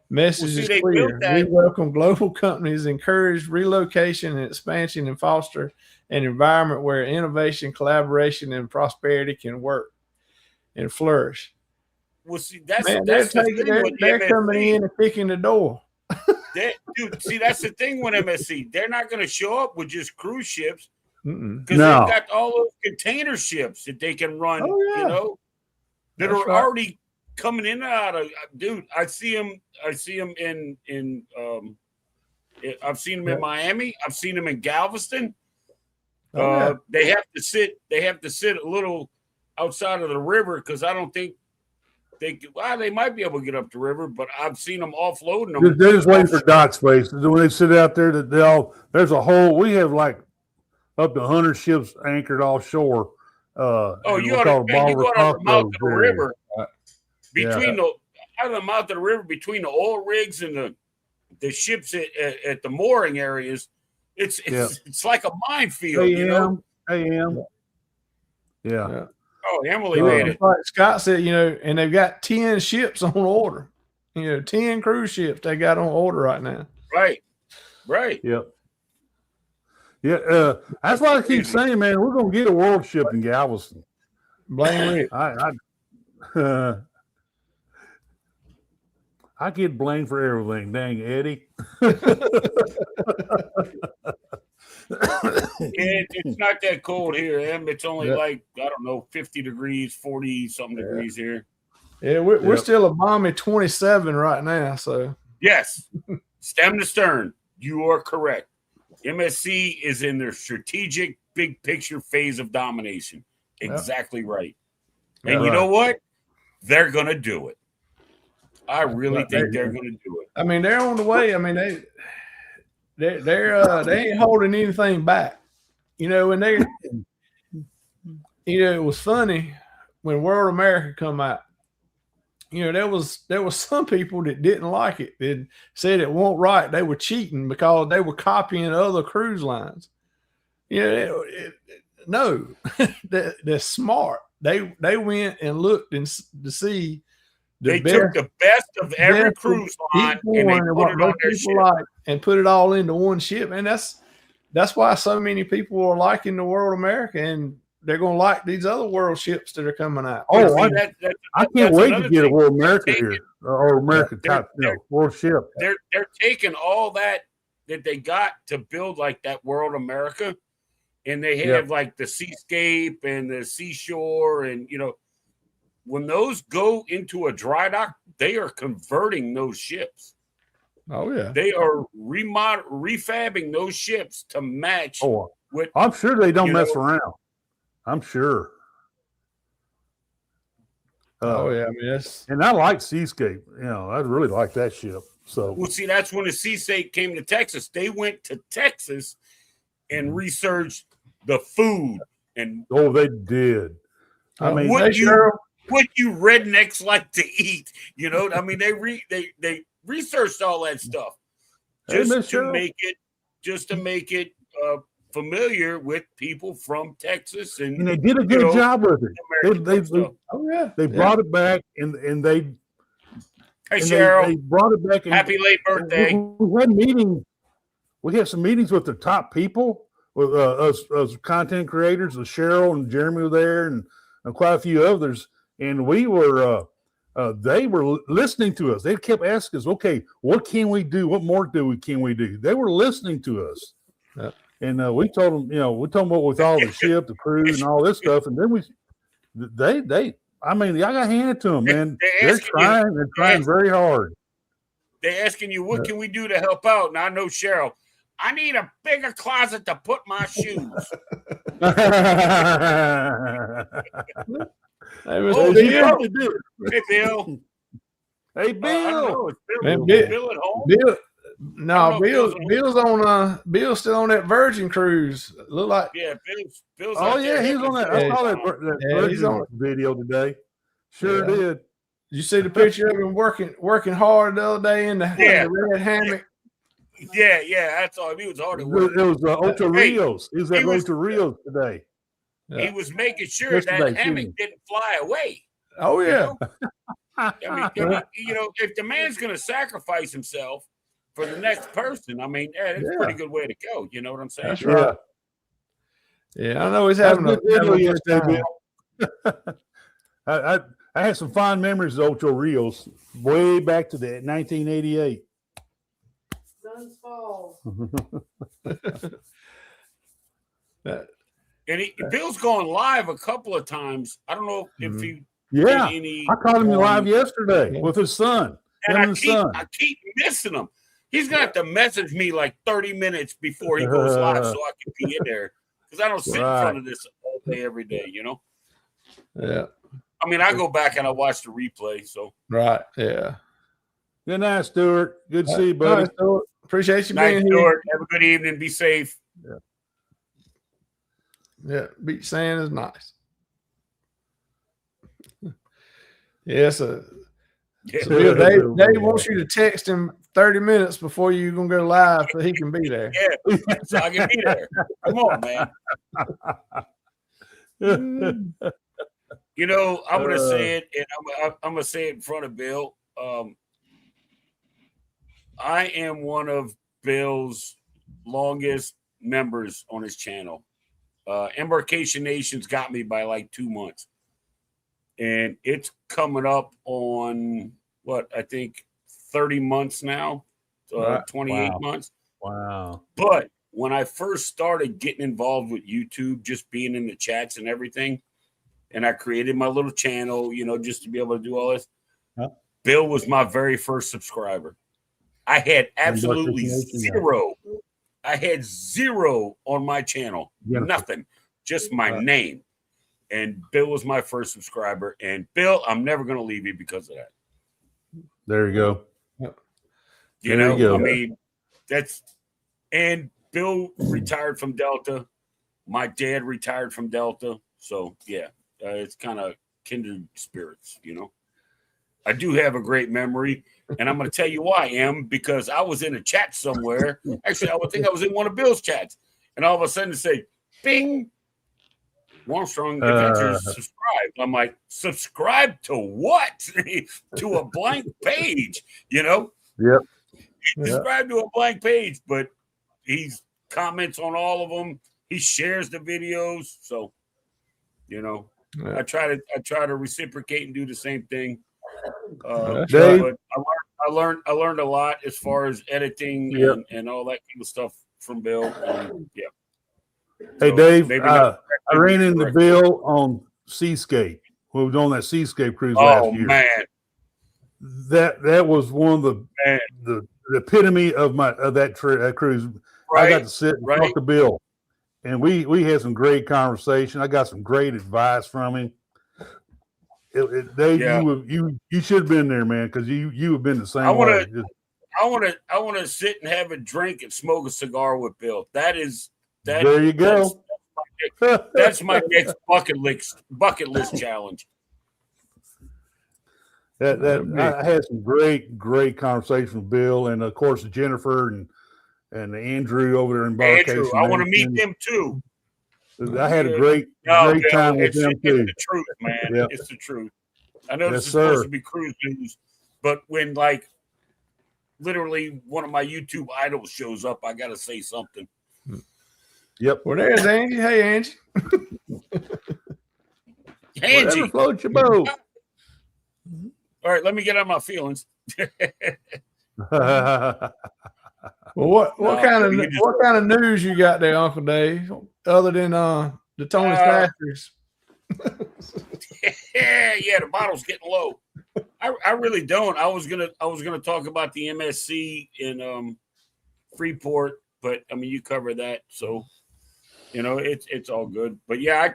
Message is clear. We welcome global companies, encourage relocation and expansion, and foster an environment where innovation, collaboration, and prosperity can work and flourish. Well, see, that's they're coming in and kicking the door. Dude, see, that's the thing with MSC. They're not going to show up with just cruise ships. Because they've got all those container ships that they can run, that are already coming in and out of. Dude, I see them in I've seen them in Miami. I've seen them in Galveston. They have to sit a little outside of the river because I don't think they might be able to get up the river, but I've seen them offloading them. They're just waiting for dock space. When they sit out there, there's a whole. We have like up to 100 ships anchored offshore. You go to the mouth of the river between the mouth of the river between the oil rigs and the ships at the mooring areas. It's like a minefield, AM. Yeah. Oh, Emily made it. Like Scott said, and they've got 10 ships on order. 10 cruise ships they got on order right now. Right. Yep. Yeah, that's why I keep saying, man, we're gonna get a world ship in Galveston. Blame Rick. I get blamed for everything. Dang, Eddie. It's not that cold here, Em. It's only like, I don't know, 50 degrees, 40 something degrees here. Yeah, we're Yep. still a balmy 27 right now. So Yes, stem to stern. You are correct. MSC is in their strategic big picture phase of domination. Exactly right. And you know what? They're going to do it. I really think they're going to do it. I mean, they're on the way. I mean, they ain't holding anything back. You know, when they, you know, it was funny when World America come out. You know, there was some people that didn't like it. That said it wasn't right. They were cheating because they were copying other cruise lines. You know, no, they're smart. They went and looked and to see they took the best of every cruise line and they put it on their ship. And put it all into one ship. And that's why so many people are liking the World America, and they're going to like these other world ships that are coming out. Oh, I can't wait to get a World America here, or America top, world ship. They're taking all that they got to build like that World America, and they have like the Seascape and the Seashore, and you know, when those go into a dry dock, they are converting those ships. Oh yeah, they are refabbing those ships to match. Oh, with, I'm sure they don't mess around. I'm sure. Oh yeah, I mean and I like Seascape. You know, I really like that ship. So well, see, that's when the Seascape came to Texas. They went to Texas and researched the food and they did. I mean, what you rednecks like to eat. You know, I mean, they researched all that stuff just to make it familiar with people from Texas, and they did a good job with it. They brought it back, and they. Hey, Cheryl. They brought it back. Happy late birthday. We had meetings. We had some meetings with the top people, with us content creators. Cheryl and Jeremy were there, and quite a few others. And we were, they were listening to us. They kept asking us, okay, what can we do? What more can we do? They were listening to us. Yeah. And we told them, what with all the ship, the cruise, and all this stuff. And then I mean, I got handed to them, man. They're trying very hard. They're asking you, what can we do to help out? And I know Cheryl, I need a bigger closet to put my shoes. Hey, Bill. Hey, Bill. Bill at home? Bill's still on that Virgin cruise. Look like Bill's oh yeah, he's on that. I saw that Virgin video today. Sure did. You see the picture of him working hard the other day in the red hammock? Yeah, that's all. He was hard at work. It was Ocho Rios. He was at Ocho Rios today. Yeah. He was making sure that hammock didn't fly away. Oh yeah. I mean, if the man's going to sacrifice himself for the next person, I mean, it's a pretty good way to go. You know what I'm saying? That's right. Yeah, I know he's having a good time. I had some fond memories of Ocho Rios way back to that 1988. Guns fall. And Bill's gone live a couple of times. I don't know if he I caught him live yesterday with his son. And I keep missing him. He's gonna have to message me like 30 minutes before he goes live so I can be in there. Because I don't sit in front of this all day every day, you know? Yeah. I mean, I go back and I watch the replay. So yeah. Good night, Stuart. Good to see you, buddy. Appreciate you being here. here. Have a good evening. Be safe. Yeah, beach sand is nice. Yes, so Dave wants you to text him 30 minutes before you're gonna go live so he can be there. Yeah, so I can be there. Come on, man. You know, I'm gonna say it, and I'm gonna say it in front of Bill. I am one of Bill's longest members on his channel. Embarkation Nation's got me by like 2 months. And it's coming up on what I think 30 months now, 28 months. Wow. But when I first started getting involved with YouTube, just being in the chats and everything, and I created my little channel, just to be able to do all this. Huh? Bill was my very first subscriber. I had absolutely zero. I had zero on my channel. Nothing. Just my name. And Bill was my first subscriber. And Bill, I'm never going to leave you because of that. There you go. You go. I mean, and Bill retired from Delta. My dad retired from Delta. So, yeah, it's kind of kindred spirits, I do have a great memory, and I'm going to tell you why, because I was in a chat somewhere. Actually, I would think I was in one of Bill's chats, and all of a sudden it say, bing, Armstrong Adventures subscribed. I'm like, subscribe to what? To a blank page, Yep. He subscribed to a blank page, but he comments on all of them. He shares the videos, so I try to reciprocate and do the same thing. Dave, but I learned a lot as far as editing and all that kind of stuff from Bill. And, Hey, so Dave, I ran into Bill on Seascape. We was on that Seascape cruise last year. Man, that was one of the epitome of that cruise. Right, I got to sit and talk to Bill, and we had some great conversation. I got some great advice from him. Dave, you should have been there, man, because you have been the same way. I want to sit and have a drink and smoke a cigar with Bill. There you go. That's my next bucket list challenge. I had some great conversation with Bill, and of course Jennifer and Andrew over there in Embarkation. Andrew, I want to meet them too. I had a great time with them too. It's the truth, man. Yep. It's the truth. I know this is supposed to be cruise news, but when literally one of my YouTube idols shows up, I got to say something. Yep. Well, there's Angie. Hey, Angie. Angie, float your boat. All right, let me get out my feelings. Well, what kind of news you got there, Uncle Dave? Other than the Tony Factories. Yeah, the bottle's getting low. I really don't. I was gonna talk about the MSC in Freeport, but I mean you cover that, so it's all good. But yeah,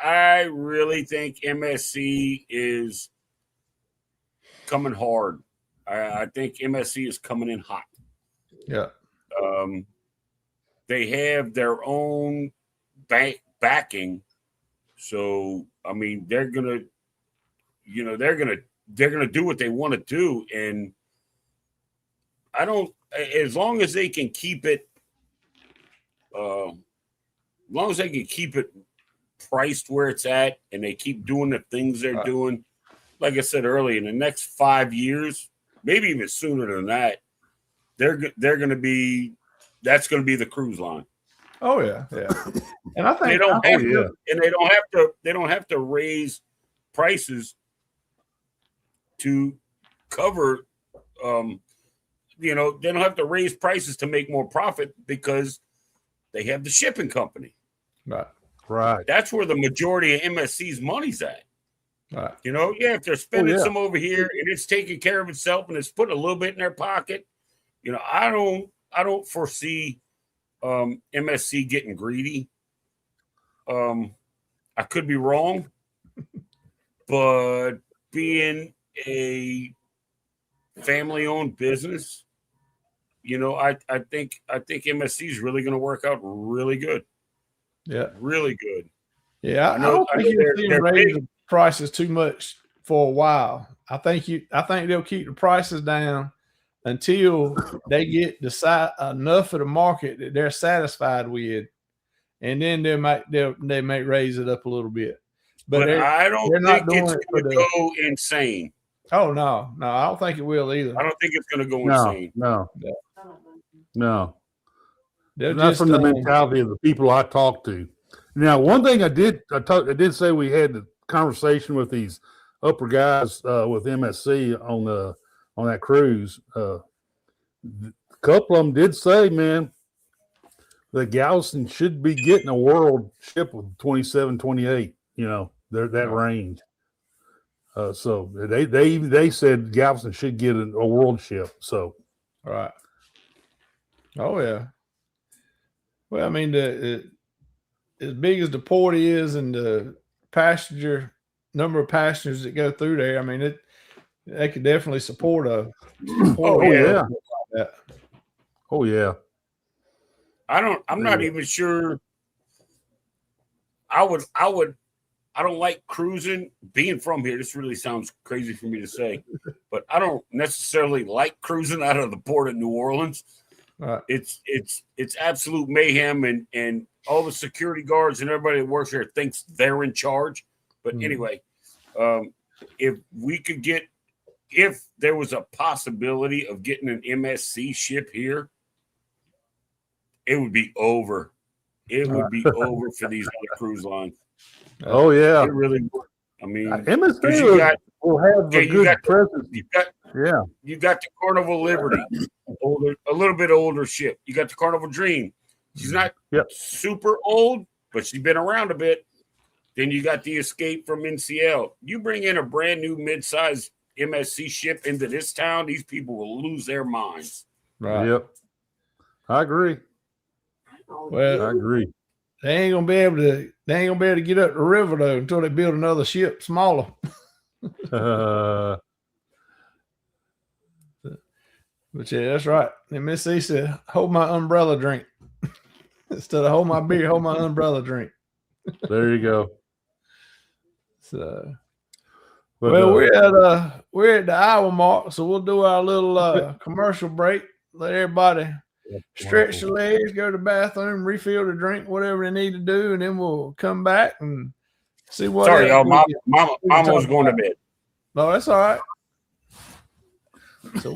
I really think MSC is coming hard. I think MSC is coming in hot. Yeah. They have their own backing, so I mean they're gonna do what they want to do, and as long as they can keep it, priced where it's at, and they keep doing the things they're doing. Like I said earlier, in the next 5 years, maybe even sooner than that, they're going to be. That's going to be the cruise line. Oh yeah. And I think they don't have to raise prices to cover. They don't have to raise prices to make more profit because they have the shipping company. Right. That's where the majority of MSC's money's at. Right. If they're spending some over here and it's taking care of itself and it's putting a little bit in their pocket, I don't foresee MSC getting greedy. I could be wrong, but being a family-owned business, I think MSC is really going to work out really good. Yeah, really good. Yeah, I don't think you'll see them raise the prices too much for a while. I think they'll keep the prices down until they get enough of the market that they're satisfied with, and then they may raise it up a little bit. But I don't think it's going to go insane. Oh no, I don't think it will either. I don't think it's going to go insane. No. Not from the mentality of the people I talk to. Now, one thing I did say we had the conversation with these upper guys with MSC on that cruise. A couple of them did say, man, the Galveston should be getting a world ship with 27, 28. They're that range. So they said Galveston should get a world ship. So All right. Oh yeah. Well, I mean, as big as the port is and the number of passengers that go through there, I mean, they could definitely support a. Oh, yeah. Like Oh yeah. I'm not even sure. I don't like cruising. Being from here, this really sounds crazy for me to say, but I don't necessarily like cruising out of the port of New Orleans. Right. It's absolute mayhem, and all the security guards and everybody that works here thinks they're in charge. But anyway, if there was a possibility of getting an MSC ship here, it would be over. It would be over for these other cruise lines. Oh yeah. It really would. I mean, MSC will have a good presence. You got the Carnival Liberty, a little bit older ship. You got the Carnival Dream. She's not super old, but she's been around a bit. Then you got the Escape from NCL. You bring in a brand new mid-sized MSC ship into this town, these people will lose their minds. Right. Yep. I agree. Well, I agree. They ain't gonna be able to get up the river though until they build another ship smaller. Uh, But yeah, that's right. And Miss C said, "Hold my umbrella drink instead of hold my beer. Hold my umbrella drink." there you go. So, But, well, we're at the hour mark, so we'll do our little commercial break. Let everybody stretch their legs, go to the bathroom, refill the drink, whatever they need to do, and then we'll come back and see what. Sorry, y'all. Mama was going to bed. No, that's all right. So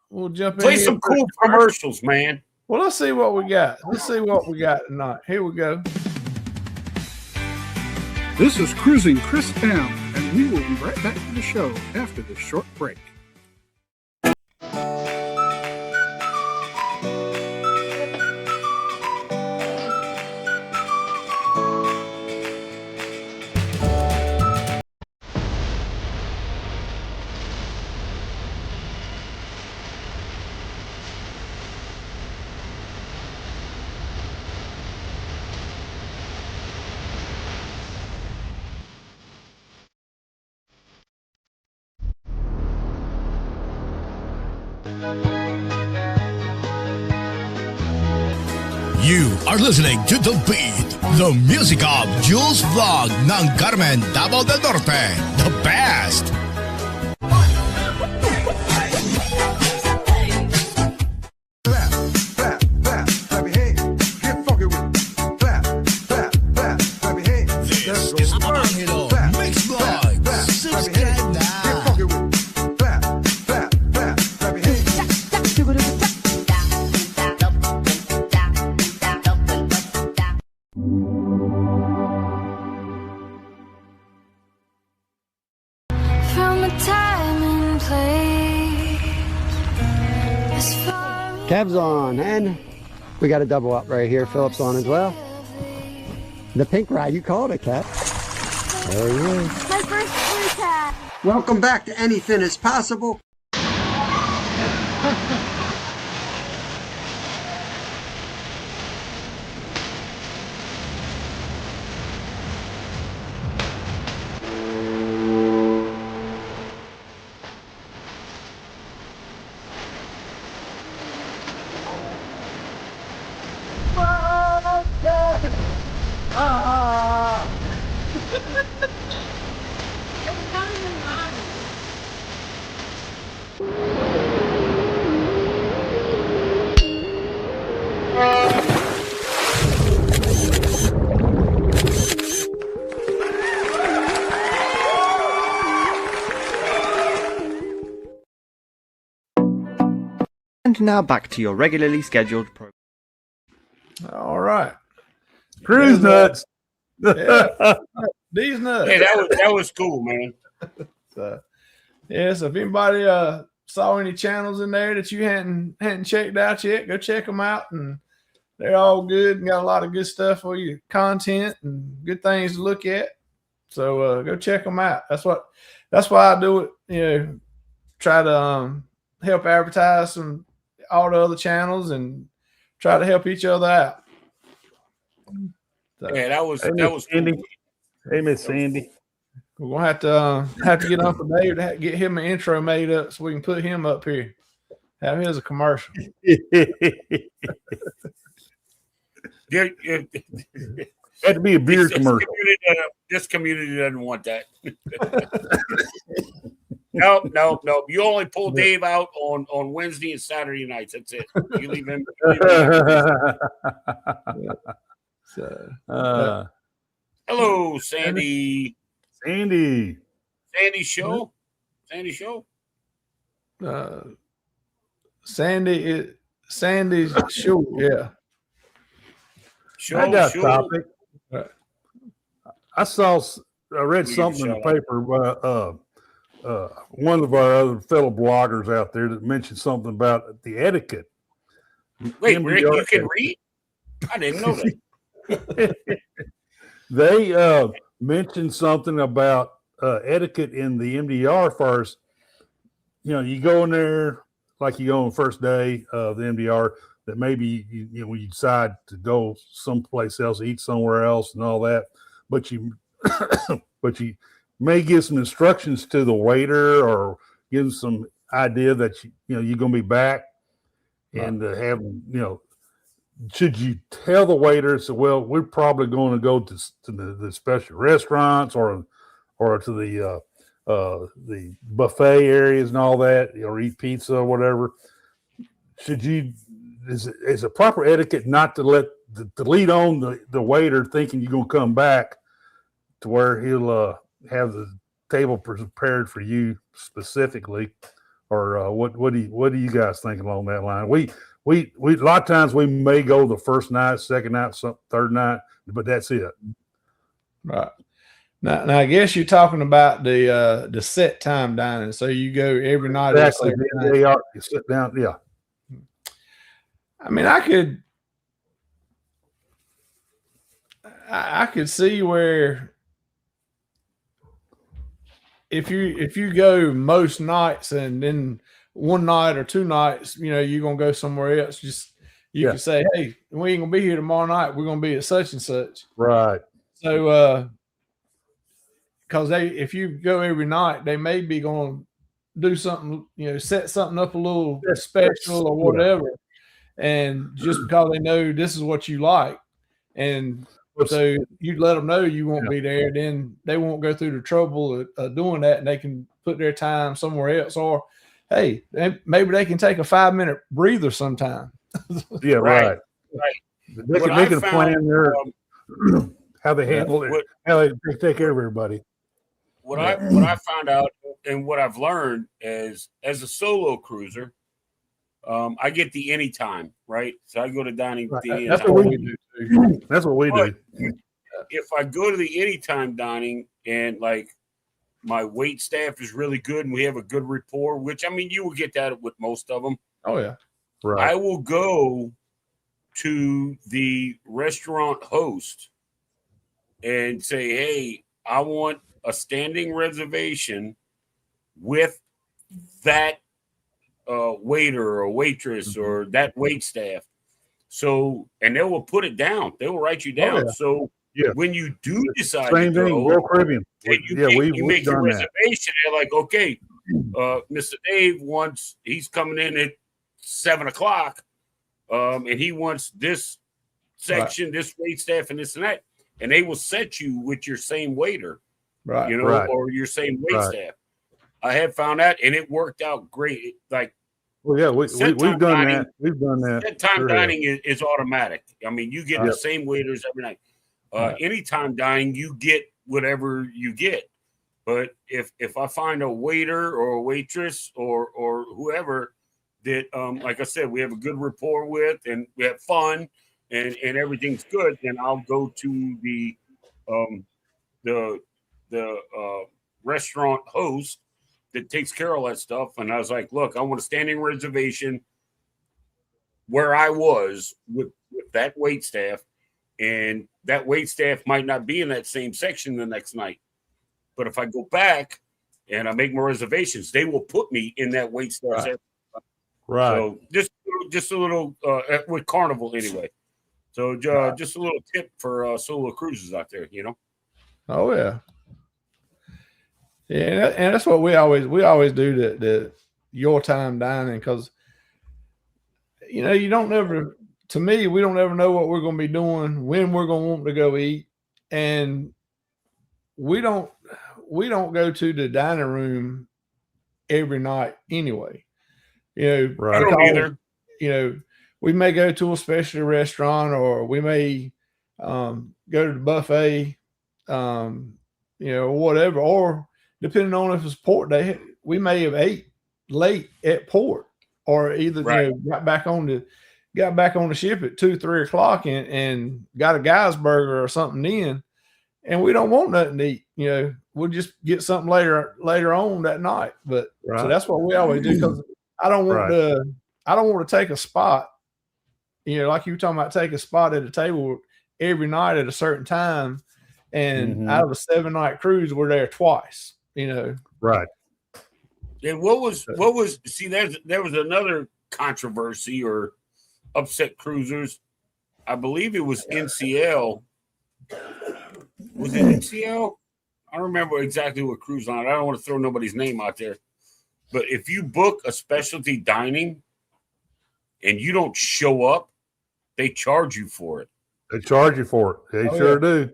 we'll jump in. Play some cool commercials, man. Well, let's see what we got. Let's see what we got tonight. Here we go. This is Cruising Chris M, and we will be right back to the show after this short break. You are listening to The Beat, the music of Jules Vlog ng Carmen, Davao del Norte, the best. This is Angelo Mix Vlog. Subscribe now. Cab's on, and we got a double up right here. Phillips on as well. The pink ride, you called it, Cap. There he is. My first blue tag. Welcome back to Anything is Possible. And now back to your regularly scheduled program. All right. Cruise nuts. Yeah. These nuts. Hey, that was cool, man. So, yeah, so if anybody saw any channels in there that you hadn't checked out yet, go check them out. And they're all good and got a lot of good stuff for you, content and good things to look at. So go check them out. That's why I do it. You know, try to help advertise all the other channels and try to help each other out. So, Yeah, that was Sandy. cool. Hey, Miss Sandy. we're gonna have to get Uncle Dave to get him an intro made up so we can put him up here. Have him as a commercial. Had to be a beer commercial. This community doesn't want that. Nope. You only pull Dave out on Wednesday and Saturday nights. That's it. You leave him. So, hello, Sandy. Sandy Show. Sandy's show. Yeah. I got a topic. I read something in the paper. One of our other fellow bloggers out there that mentioned something about the etiquette. Wait, Rick, you can read? I didn't know that. They mentioned something about etiquette in the MDR first. You know, you go in there like you go on the first day of the MDR, that maybe you decide to go someplace else, eat somewhere else, and all that, but you may give some instructions to the waiter or give them some idea that you're going to be back, and have should you tell the waiter, so well, we're probably going to go to the special restaurants or to the buffet areas and all that, or eat pizza or whatever. Is a proper etiquette not to let to lead on the waiter thinking you're going to come back, to where he'll have the table prepared for you specifically, or what do you guys think along that line? We a lot of times we may go the first night, second night, third night, but that's it. Right. Now I guess you're talking about the set time dining. So you go every night. Exactly. They are. You sit down. Yeah. I mean, I could see where if you go most nights and then one night or two nights, you're gonna go somewhere else. You can say, hey, we ain't gonna be here tomorrow night. We're gonna be at such and such. Right. So because if you go every night, they may be going to do something, set something up a little special or whatever. And just because they know this is what you like, and so you let them know you won't be there, then they won't go through the trouble of doing that, and they can put their time somewhere else. Or, hey, maybe they can take a 5-minute breather sometime. Yeah, right. They can plan their how they handle it, how they take care of everybody. What I found out and what I've learned is, as a solo cruiser, I get the anytime, right? So I go to dining. Right. That's what we do too. That's what we do. If I go to the anytime dining and like my wait staff is really good and we have a good rapport, which I mean you will get that with most of them. Oh yeah, right. I will go to the restaurant host and say, "Hey, I want a standing reservation with that waiter or waitress or that wait staff." So, and they will put it down. They will write you down. Oh, yeah. So when you do decide same to thing, go, Caribbean. you make your reservation. They're like, okay, Mr. Dave he's coming in at 7:00, and he wants this section, this wait staff, and this and that, and they will set you with your same waiter, right? Or your same wait staff. I had found out, and it worked out great. Like, well, yeah, we've done dining, that. We've done that. Set time dining is automatic. I mean, you get the same waiters every night. Anytime dining, you get whatever you get. But if I find a waiter or a waitress or whoever that, like I said, we have a good rapport with and we have fun and everything's good, then I'll go to the restaurant host that takes care of all that stuff. And I was like, look, I want a standing reservation where I was with that wait staff, and that wait staff might not be in that same section the next night. But if I go back and I make my reservations, they will put me in that wait staff. Right. So just a little with Carnival anyway. So just a little tip for solo cruises out there, you know. Oh yeah. Yeah, and that's what we always do the your time dining, because you don't ever, to me, we don't ever know what we're going to be doing, when we're going to want to go eat, and we don't go to the dining room every night anyway. I don't either. We may go to a specialty restaurant, or we may go to the buffet, or whatever, or depending on if it's port day, we may have ate late at port, or either got back on the ship at 2-3 o'clock and got a guy's burger or something in, and we don't want nothing to eat. We'll just get something later on that night. But so that's what we always do, because I don't want to take a spot. Like you were talking about, take a spot at a table every night at a certain time, and out of a 7-night cruise, we're there twice. Right. And what was see, there was another controversy or upset cruisers. I believe it was NCL. Was it NCL? I don't remember exactly what cruise line. I don't want to throw nobody's name out there. But if you book a specialty dining and you don't show up, they charge you for it. They charge you for it. They sure do.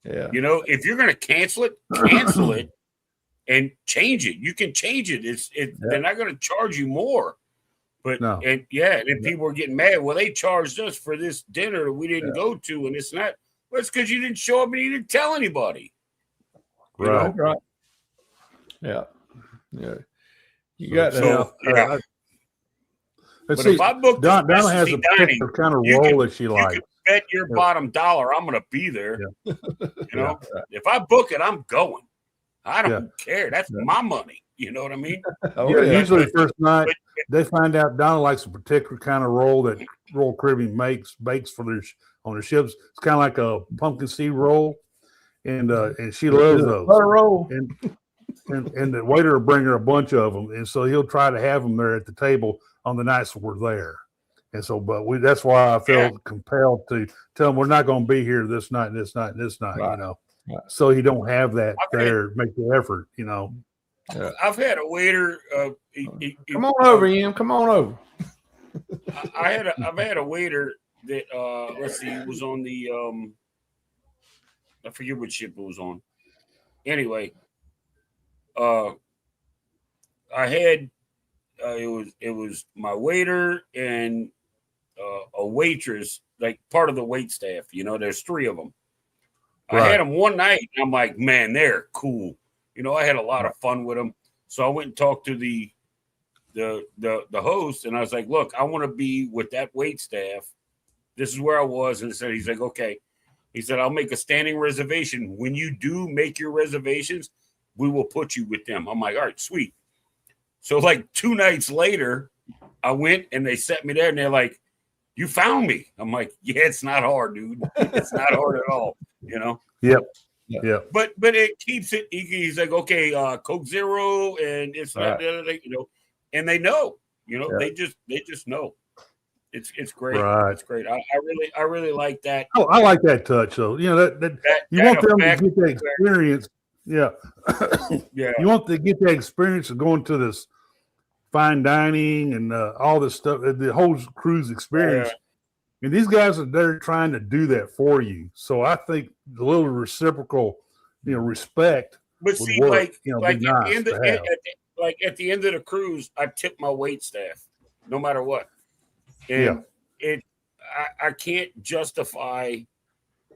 Yeah. If you're going to cancel it and change it. You can change it. They're not going to charge you more. But and people were getting mad. Well, they charged us for this dinner that we didn't go to, and it's not. Well, it's because you didn't show up and you didn't tell anybody. Right. Right. Yeah. Yeah. You got But if I book Donna has a dining, kind of role that she likes. You can bet your bottom dollar I'm going to be there. If I book it, I'm going. I don't care. That's my money. You know what I mean? Usually the first night they find out Donna likes a particular kind of roll that Royal Caribbean bakes for on their ships. It's kind of like a pumpkin seed roll, and she loves those. Butter roll. And the waiter will bring her a bunch of them, and so he'll try to have them there at the table on the nights we're there. And so, that's why I felt compelled to tell them we're not going to be here this night, and this night, and this night. Right. So you don't have that make the effort. I've had a waiter. Come on over, Ian. Come on over. I've had a waiter that let's see, it was on the I forget what ship it was on. Anyway, I had it was my waiter and a waitress, like part of the wait staff. There's 3 of them. Right. I had them one night, and I'm like, man, they're cool. I had a lot of fun with them. So I went and talked to the host, and I was like, look, I want to be with that wait staff. This is where I was. And he's like, okay. He said, I'll make a standing reservation. When you do make your reservations, we will put you with them. I'm like, all right, sweet. So like 2 nights later, I went and they set me there, and they're like, you found me. I'm like, yeah, it's not hard, dude. It's not hard at all. Yep. Yeah. But it keeps it. He's like, okay, Coke Zero, and it's not the other thing, and they know, they just know. It's great. Right. It's great. I really like that. Oh, I like that touch. So that you want them to get that experience. Yeah. Yeah. You want to get that experience of going to this fine dining and all this stuff, the whole cruise experience. And these guys are there trying to do that for you. So I think a little reciprocal, respect. But see, work, at the end of the cruise, I tip my wait staff, no matter what. And I can't justify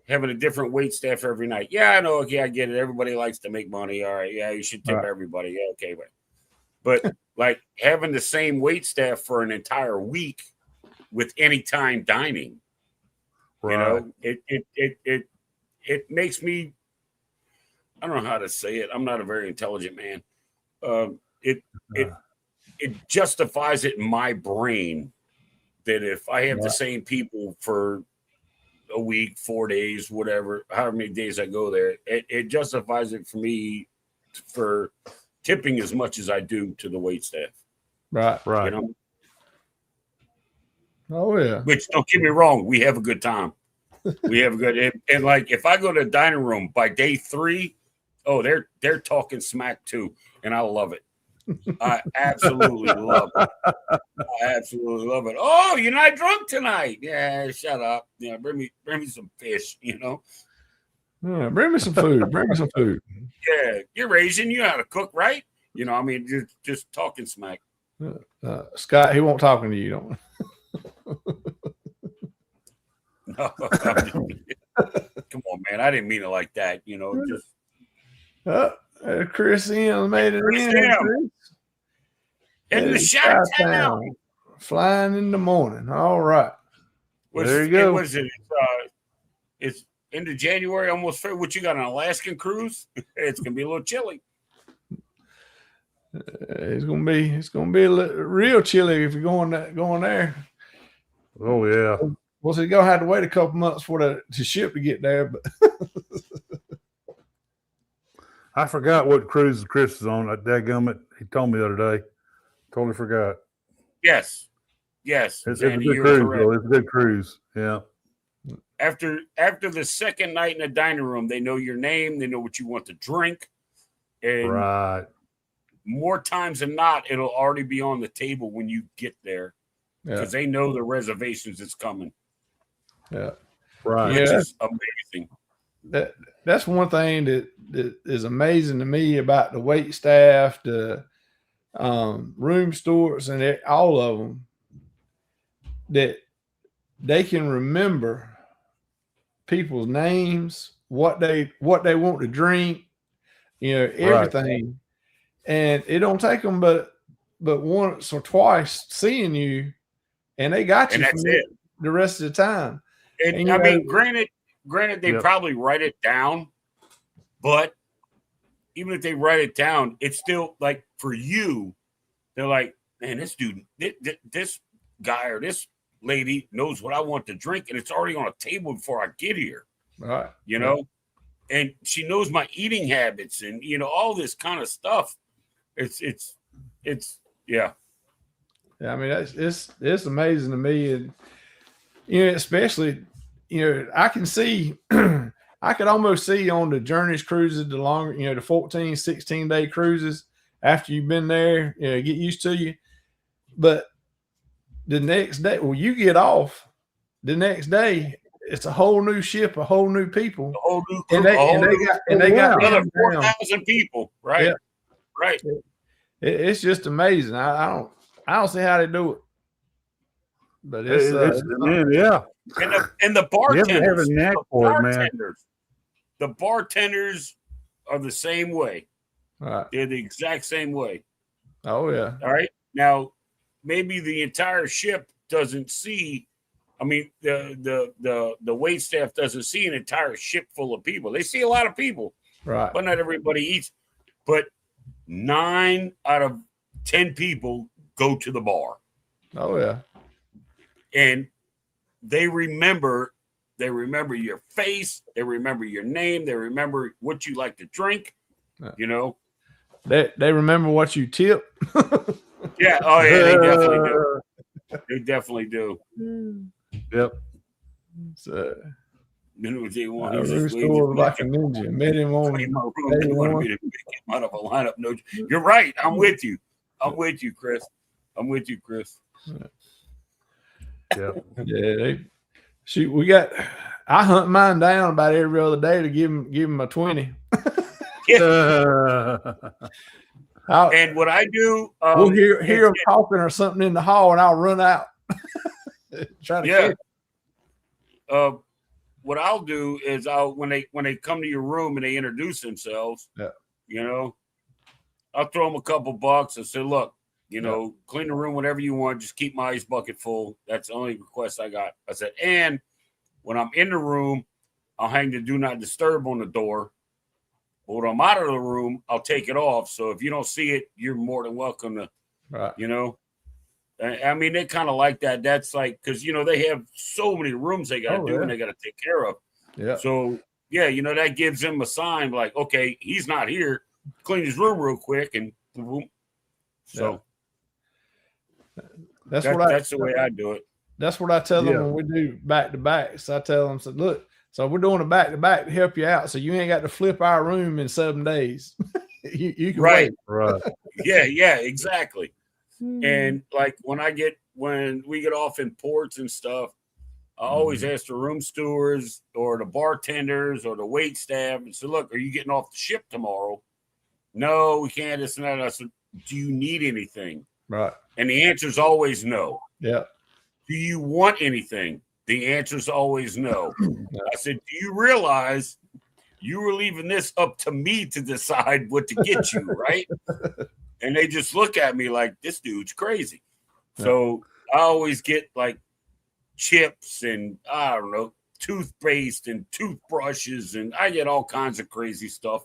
having a different wait staff every night. Yeah, I know. Okay, I get it. Everybody likes to make money. All right. Yeah, you should tip everybody. Yeah, okay. But like having the same wait staff for an entire week with anytime dining, it makes me, I don't know how to say it. I'm not a very intelligent man. It justifies it in my brain that if I have the same people for a week, 4 days, whatever, however many days I go there, it justifies it for me for tipping as much as I do to the wait staff. Right. You know? Oh yeah. Which, don't get me wrong, we have a good time. We have a good and like if I go to the dining room by day 3, oh, they're talking smack too, and I love it. I absolutely love it. I absolutely love it. Oh, you're not drunk tonight? Yeah, shut up. Yeah, bring me some fish. You know. Yeah, bring me some food. Bring me some food. Yeah, you're Asian. You know how to cook, right? You know, I mean, just talking smack. Scott, he won't talking to you, don't. No, come on, man. I didn't mean it like that. You know, just. Chris M made it Chris in. M. In the shot town. Flying in the morning. All right. There you go. What is it? It's into January, almost. What you got, an Alaskan cruise? It's gonna be a little chilly. It's gonna be a little, real chilly if you're going there. Oh yeah. Well, so you're gonna have to wait a couple months for the ship to get there, but. I forgot what cruise Chris is on. That dadgummit, he told me the other day. Totally forgot. Yes. It's a good cruise, though. It's a good cruise. Yeah. After the second night in the dining room, they know your name. They know what you want to drink. And right. More times than not, it'll already be on the table when you get there because they know the reservations is coming. Yeah. Right. Which is amazing. That's one thing that is amazing to me about the wait staff, the room stewards, and all of them, that they can remember people's names, what they want to drink, everything. Right. And it don't take them but once or twice seeing you, and they got you, and that's it the rest of the time. And I mean, granted, they probably write it down, but even if they write it down, it's still like for you, they're like, man, this dude, this guy or this lady knows what I want to drink, and it's already on a table before I get here. Right. You know, and she knows my eating habits and, all this kind of stuff. It's yeah. Yeah. I mean, it's amazing to me. And, especially, I can see, I could almost see on the Journeys cruises, the longer, the 14, 16-day cruises after you've been there, get used to you. But the next day, you get off the next day, it's a whole new ship, a whole new people. A whole new crew, and they got another 4,000 people. Right. Yeah. Right. It's just amazing. I don't see how they do it. But it's man, yeah. And the bartenders, the bartenders are the same way. Right. They're the exact same way. Oh yeah. All right. Now, maybe the entire ship doesn't see. I mean, the wait staff doesn't see an entire ship full of people. They see a lot of people, right? But not everybody eats. But 9 out of 10 people go to the bar. Oh yeah. And they remember your face, they remember your name, they remember what you like to drink. They remember what you tip. Yeah, oh yeah, they definitely do. They definitely do. Yep. So restored like a ninja. Met him on they wanted me to pick him out of a lineup. No, you're right. I'm with you. Chris. Yeah. Yeah. I hunt mine down about every other day to give him a 20. And what I do, we'll hear them talking or something in the hall, and I'll run out. Try to catch. What I'll do is when they come to your room and they introduce themselves, I'll throw them a couple bucks and say, look, clean the room whatever you want, just keep my ice bucket full. That's the only request I got. I said, and when I'm in the room, I'll hang the do not disturb on the door. But when I'm out of the room, I'll take it off. So if you don't see it, you're more than welcome to, I mean, they kind of like that. That's like, because, they have so many rooms they got to do and they got to take care of. Yeah. So, that gives them a sign like, okay, he's not here. clean his room real quick, and boom. So that's that's the way I do it. That's what I tell them when we do back to backs. I tell them, so look, so we're doing a back to back to help you out, so you ain't got to flip our room in 7 days. you can wait. Right. Yeah, exactly. And like when we get off in ports and stuff, I always ask the room stewards or the bartenders or the wait staff and say, look, are you getting off the ship tomorrow? No, we can't. This and that. I said, do you need anything? Right. And the answer is always no. Yeah. Do you want anything? The answer is always no. I said, do you realize you were leaving this up to me to decide what to get you, right? And they just look at me like, this dude's crazy. Yeah. So I always get like chips and, I don't know, toothpaste and toothbrushes, and I get all kinds of crazy stuff.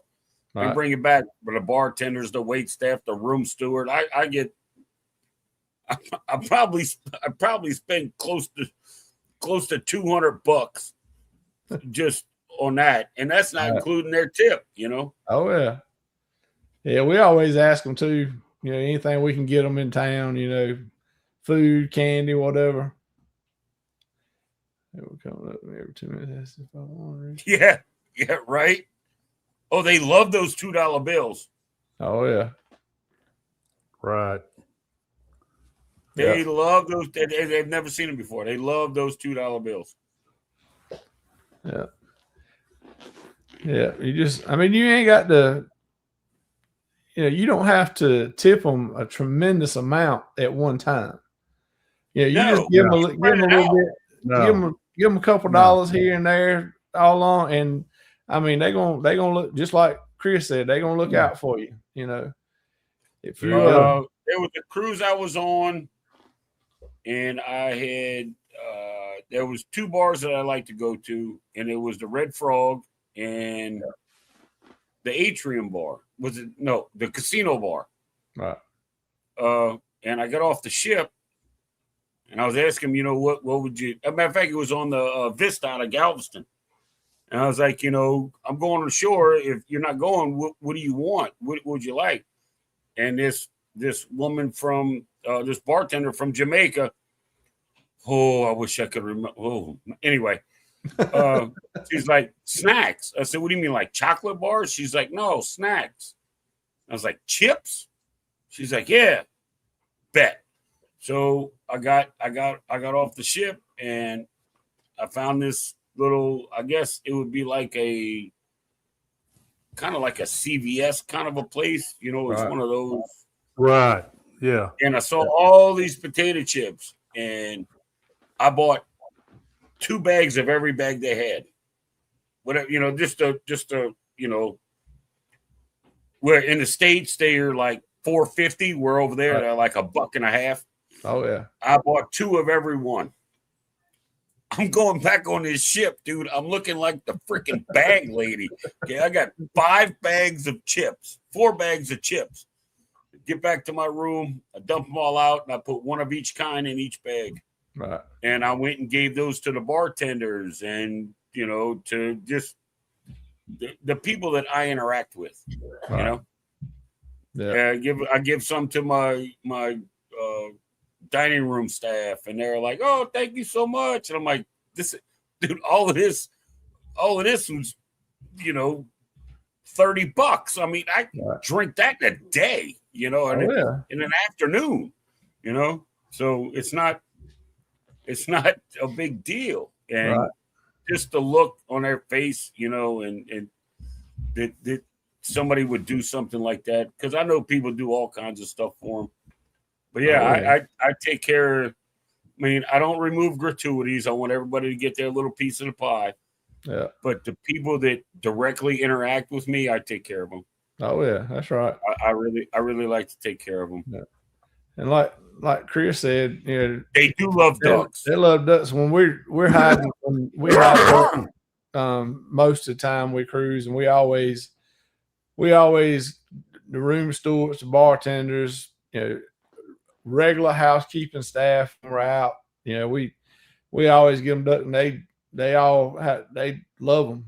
Right. And bring it back for the bartenders, the wait staff, the room steward. I probably spend close to $200 just on that, and that's not including their tip, you know. Oh yeah. We always ask them too, you know, anything we can get them in town, you know, food, candy, whatever. We're coming up every 2 minutes. If I want to. Yeah, right. Oh, they love those $2 bills. Oh yeah. Right. They love those. They've never seen them before. They love those $2 bills. Yeah. Yeah. You ain't got to, you know, you don't have to tip them a tremendous amount at one time. Yeah. You just give them a little bit, give them a couple dollars here and there all along. And I mean, they're going to look just like Chris said, they're going to look out for you, you know. If you there was a cruise I was on, and I had there was 2 bars that I like to go to, and it was the Red Frog and the Atrium bar. Was it the casino bar? Right. And I got off the ship, and I was asking him, you know, what would you? As a matter of fact, it was on the Vista out of Galveston. And I was like, you know, I'm going on the shore. If you're not going, what do you want? What would you like? And this woman from this bartender from Jamaica. Oh, I wish I could remember. Oh, anyway, she's like, snacks. I said, what do you mean, like chocolate bars? She's like, no, snacks. I was like, chips? She's like, yeah, bet. So I got off the ship, and I found this little, I guess it would be like a kind of like a CVS kind of a place, you know. It's one of those, right? Yeah. And I saw all these potato chips, and I bought 2 bags of every bag they had. Whatever, you know, just a you know, where in the States they are like $4.50, we're over there they're like $1.50. Oh yeah. I bought 2 of every one. I'm going back on this ship, dude. I'm looking like the freaking bag lady. Okay, I got 5 bags of chips, 4 bags of chips. Get back to my room, I dump them all out, and I put 1 of each kind in each bag. Right. And I went and gave those to the bartenders and, you know, to just the people that I interact with, right. You know. Yeah. I give some to my dining room staff, and they're like, "Oh, thank you so much." And I'm like, "This, dude, all of this was, you know, $30. I mean, I drink that in a day, you know, and in an afternoon, you know. So it's not a big deal, and just the look on their face, you know, and that somebody would do something like that, because I know people do all kinds of stuff for them. But I take care of, I mean, I don't remove gratuities. I want everybody to get their little piece of the pie. Yeah. But the people that directly interact with me, I take care of them. Oh yeah, that's right. I really like to take care of them. Yeah. And like Chris said, you know, they do love ducks. They love ducks. When we're hiding, most of the time we cruise, and we always the room stewards, the bartenders, you know, regular housekeeping staff when we're out, you know, we always give them duck, and they love them.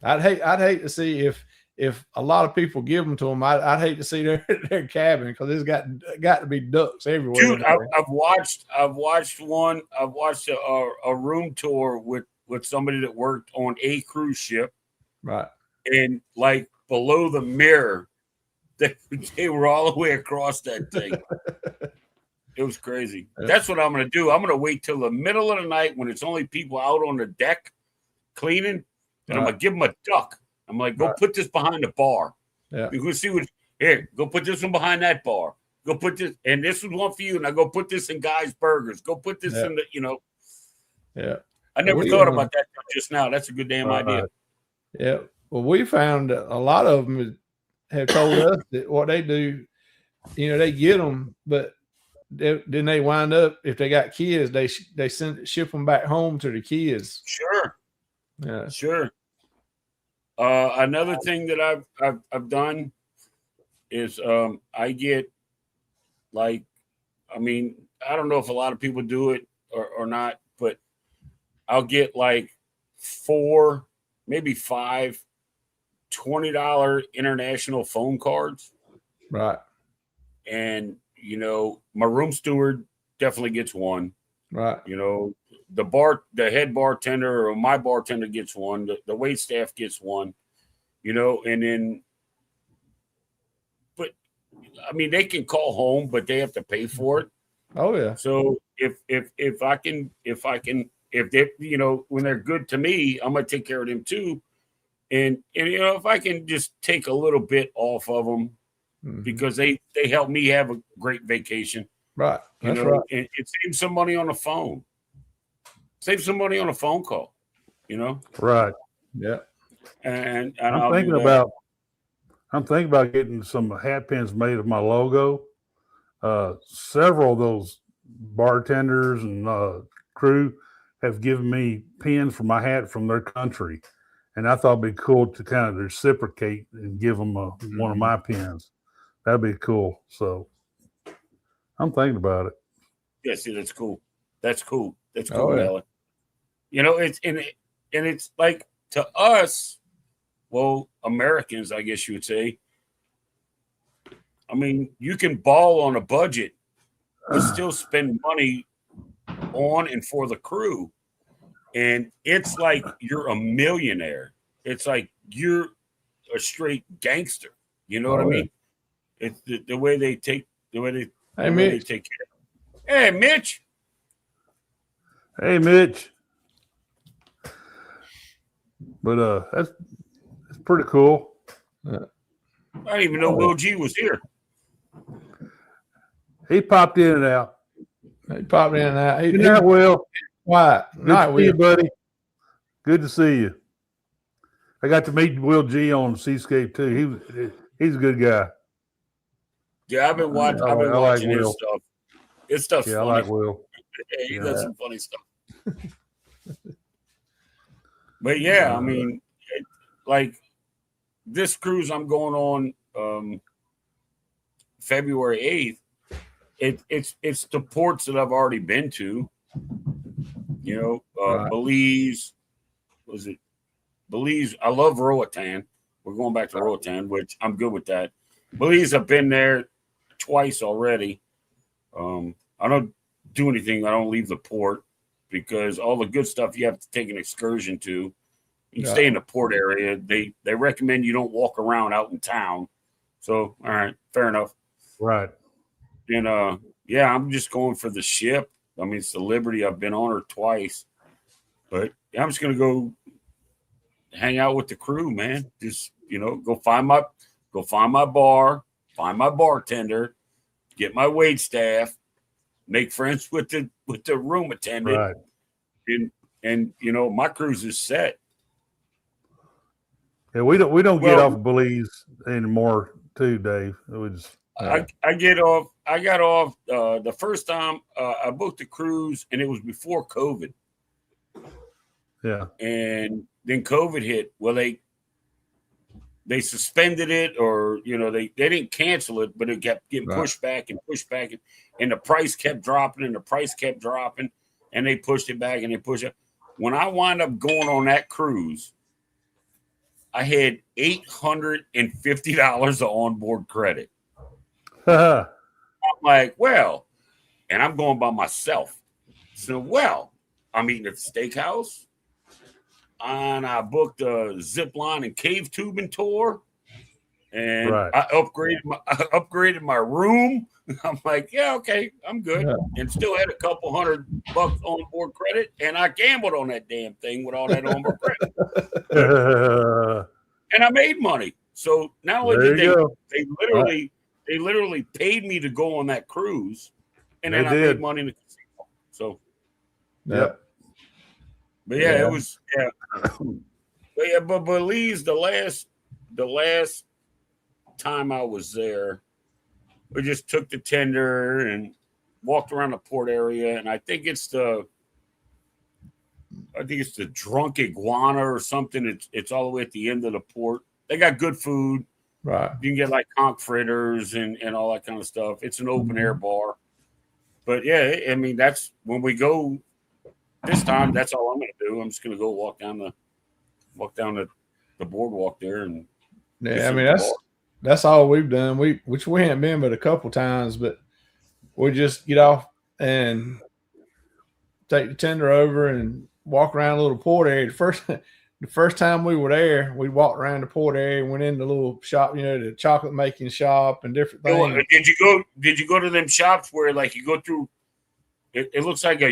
I'd hate to see if if a lot of people give them to them, I'd hate to see their cabin because it's got to be ducks everywhere. Dude, I've watched a room tour with somebody that worked on a cruise ship, right? And like below the mirror, they were all the way across that thing. It was crazy. Yeah. That's what I'm going to do. I'm going to wait till the middle of the night when it's only people out on the deck cleaning, and I'm going to give them a duck. I'm like, go put this behind the bar. Yeah. You can see what. Here, go put this one behind that bar. Go put this, and this is one for you. And I go put this in Guy's Burgers. Go put this in the, Yeah. I never thought about that just now. That's a good damn idea. Yeah. Well, we found that a lot of them have told us that what they do, they get them, but then they wind up, if they got kids, they ship them back home to the kids. Sure. Yeah. Sure. Another thing that I've done is I get I don't know if a lot of people do it or not, but I'll get like 4, maybe 5 $20 international phone cards. Right. And, my room steward definitely gets one. Right. The head bartender or my bartender gets one. The wait staff gets one, and then, but I mean, they can call home, but they have to pay for it. Oh yeah. So if they, when they're good to me, I'm going to take care of them too. And if I can just take a little bit off of them, because they help me have a great vacation. Right. That's right. And save some money on the phone. Save some money on a phone call, Right. Yeah. And I'm thinking about getting some hat pins made of my logo. Several of those bartenders and crew have given me pins for my hat from their country. And I thought it'd be cool to kind of reciprocate and give them one of my pins. That'd be cool. So I'm thinking about it. Yeah, see, that's cool. That's cool. That's cool, Oh, yeah. Alan. It's like, to us, well, Americans, I guess you would say, I mean, you can ball on a budget, but still spend money on and for the crew. And it's like you're a millionaire. It's like you're a straight gangster. You know what I mean? It's the way they take Hey, they Mitch. take care. Hey, Mitch. Hey, Mitch. But that's pretty cool. I didn't even know Will G was here. He popped in and out. He popped in and out. Good night, Will. Quiet. Good Night, to see you, Will. buddy. Good to see you. I got to meet Will G on Seascape too. He's a good guy. Yeah, I've been watching. I like watching his Will. stuff. His stuff's Yeah, funny. I like Will. Yeah, he Yeah. does some funny stuff. But yeah, I mean, like this cruise I'm going on February 8th. It's the ports that I've already been to. Right. Belize. Was it Belize? I love Roatan. We're going back to Roatan, which I'm good with that. Belize, I've been there twice already. I don't do anything. I don't leave the port because all the good stuff you have to take an excursion to. You stay in the port area. They recommend you don't walk around out in town. So, all right, fair enough. Right. And yeah, I'm just going for the ship. I mean, it's the Liberty. I've been on her twice, but I'm just gonna go hang out with the crew, man. Just go find my bar, find my bartender, get my wait staff, make friends with the room attendant, Right. and my cruise is set. Yeah, we don't get off of Belize anymore, too, Dave. We just I got off the first time I booked a cruise, and it was before COVID. Yeah. And then COVID hit. Well, they suspended it, or they didn't cancel it, but it kept getting pushed back, and the price kept dropping, and they pushed it back, and they pushed it. When I wound up going on that cruise, I had $850 of onboard credit. Uh-huh. I'm like, well, and I'm going by myself. So, well, I'm eating at the steakhouse, and I booked a zip line and cave tubing tour, and Right. I upgraded my room. I'm like, yeah, okay, I'm good, and still had a couple $100 on board credit, and I gambled on that damn thing with all that onboard credit, and I made money. So not only There did you go. they literally paid me to go on that cruise, and They then I did. made money in the casino. So, Yep. but yeah, it was but Belize, the last time I was there, we just took the tender and walked around the port area, and I think it's the drunk iguana or something. It's all the way at the end of the port. They got good food. Right. You can get like conch fritters and all that kind of stuff. It's an open air bar. But yeah, I mean, that's when we go this time, that's all I'm gonna do. I'm just gonna go walk down the boardwalk there, and I mean that's all we've done. Which we haven't been but a couple times, but we just get off and take the tender over and walk around a little port area. The first time we were there, we walked around the port area, went in the little shop, the chocolate making shop and different things. Did you go to them shops where like you go through? It looks like a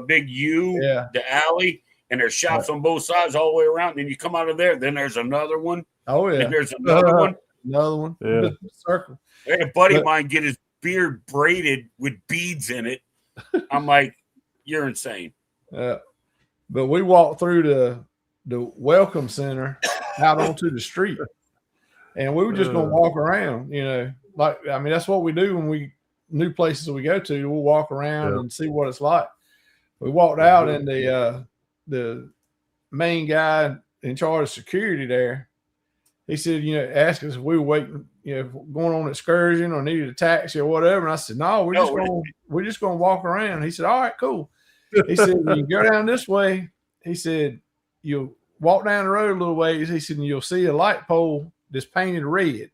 big U, the alley, and there's shops on both sides all the way around. And then you come out of there, then there's another one. Oh yeah, and there's another one. Another one. Yeah. Circle. I had a buddy of mine get his beard braided with beads in it. I'm like, you're insane. But we walked through the welcome center out onto the street, and we were just gonna walk around. That's what we do when we new places we go to. We'll walk around and see what it's like. We walked out, and the main guy in charge of security there, he said, asked us if we were waiting, going on an excursion or needed a taxi or whatever. And I said, no, we're just going to walk around. He said, all right, cool. He said, you go down this way. He said, you'll walk down the road a little ways. He said, and you'll see a light pole that's painted red.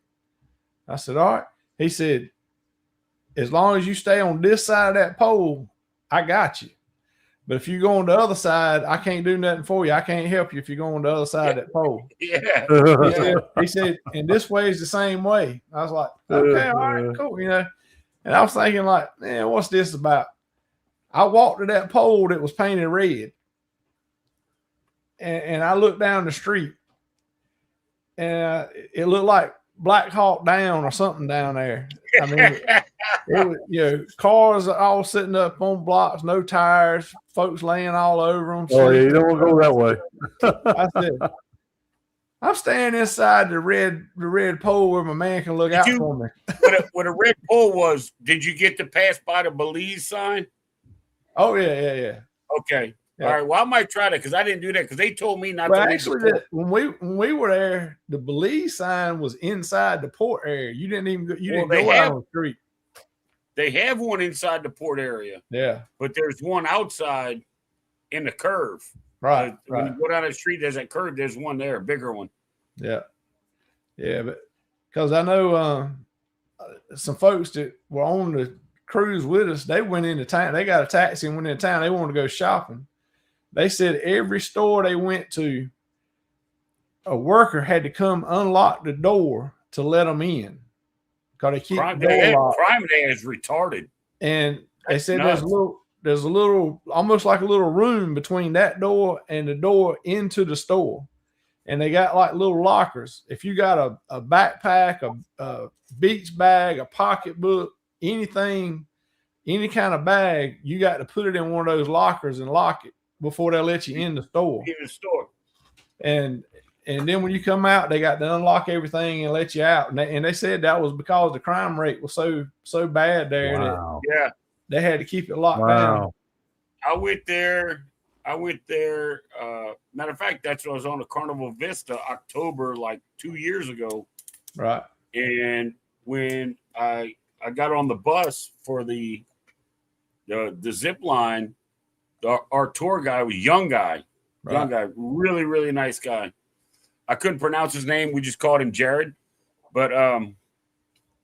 I said, all right. He said, as long as you stay on this side of that pole, I got you. But if you go on the other side, I can't do nothing for you. I can't help you if you go on the other side of that pole. Yeah. He said, and this way is the same way. I was like, okay, all right, cool. And I was thinking like, man, what's this about? I walked to that pole that was painted red. And I looked down the street, and it looked like Black Hawk Down or something down there. I mean, it was, cars all sitting up on blocks, no tires, folks laying all over them. Oh, yeah, you don't want to go that way. I said, I'm standing inside the red pole where my man can look out for me. What a red pole was, did you get to pass by the Belize sign? Oh, yeah. Okay. Yeah. All right. Well, I might try that because I didn't do that because they told me not to. Actually, when we were there, the Belize sign was inside the port area. You didn't even go out on the street. They have one inside the port area. Yeah. But there's one outside in the curve. Right. When you go down the street, there's that curve. There's one there, a bigger one. Yeah. Yeah, but because I know some folks that were on the cruise with us, they went into town. They got a taxi and went into town. They wanted to go shopping. They said every store they went to, a worker had to come unlock the door to let them in because they keep the door locked. Crime Day is retarded. And they said there's a little, almost like a little room between that door and the door into the store. And they got like little lockers. If you got a backpack, a beach bag, a pocketbook, anything, any kind of bag, you got to put it in one of those lockers and lock it before they let you in the store. In the store. And then when you come out, they got to unlock everything and let you out. And they said that was because the crime rate was so bad there that they had to keep it locked down. I went there. Matter of fact, that's when I was on the Carnival Vista October, like 2 years ago. Right. And when I got on the bus for the zip line, our tour guy was young guy, really, really nice guy. I couldn't pronounce his name. We just called him Jared. But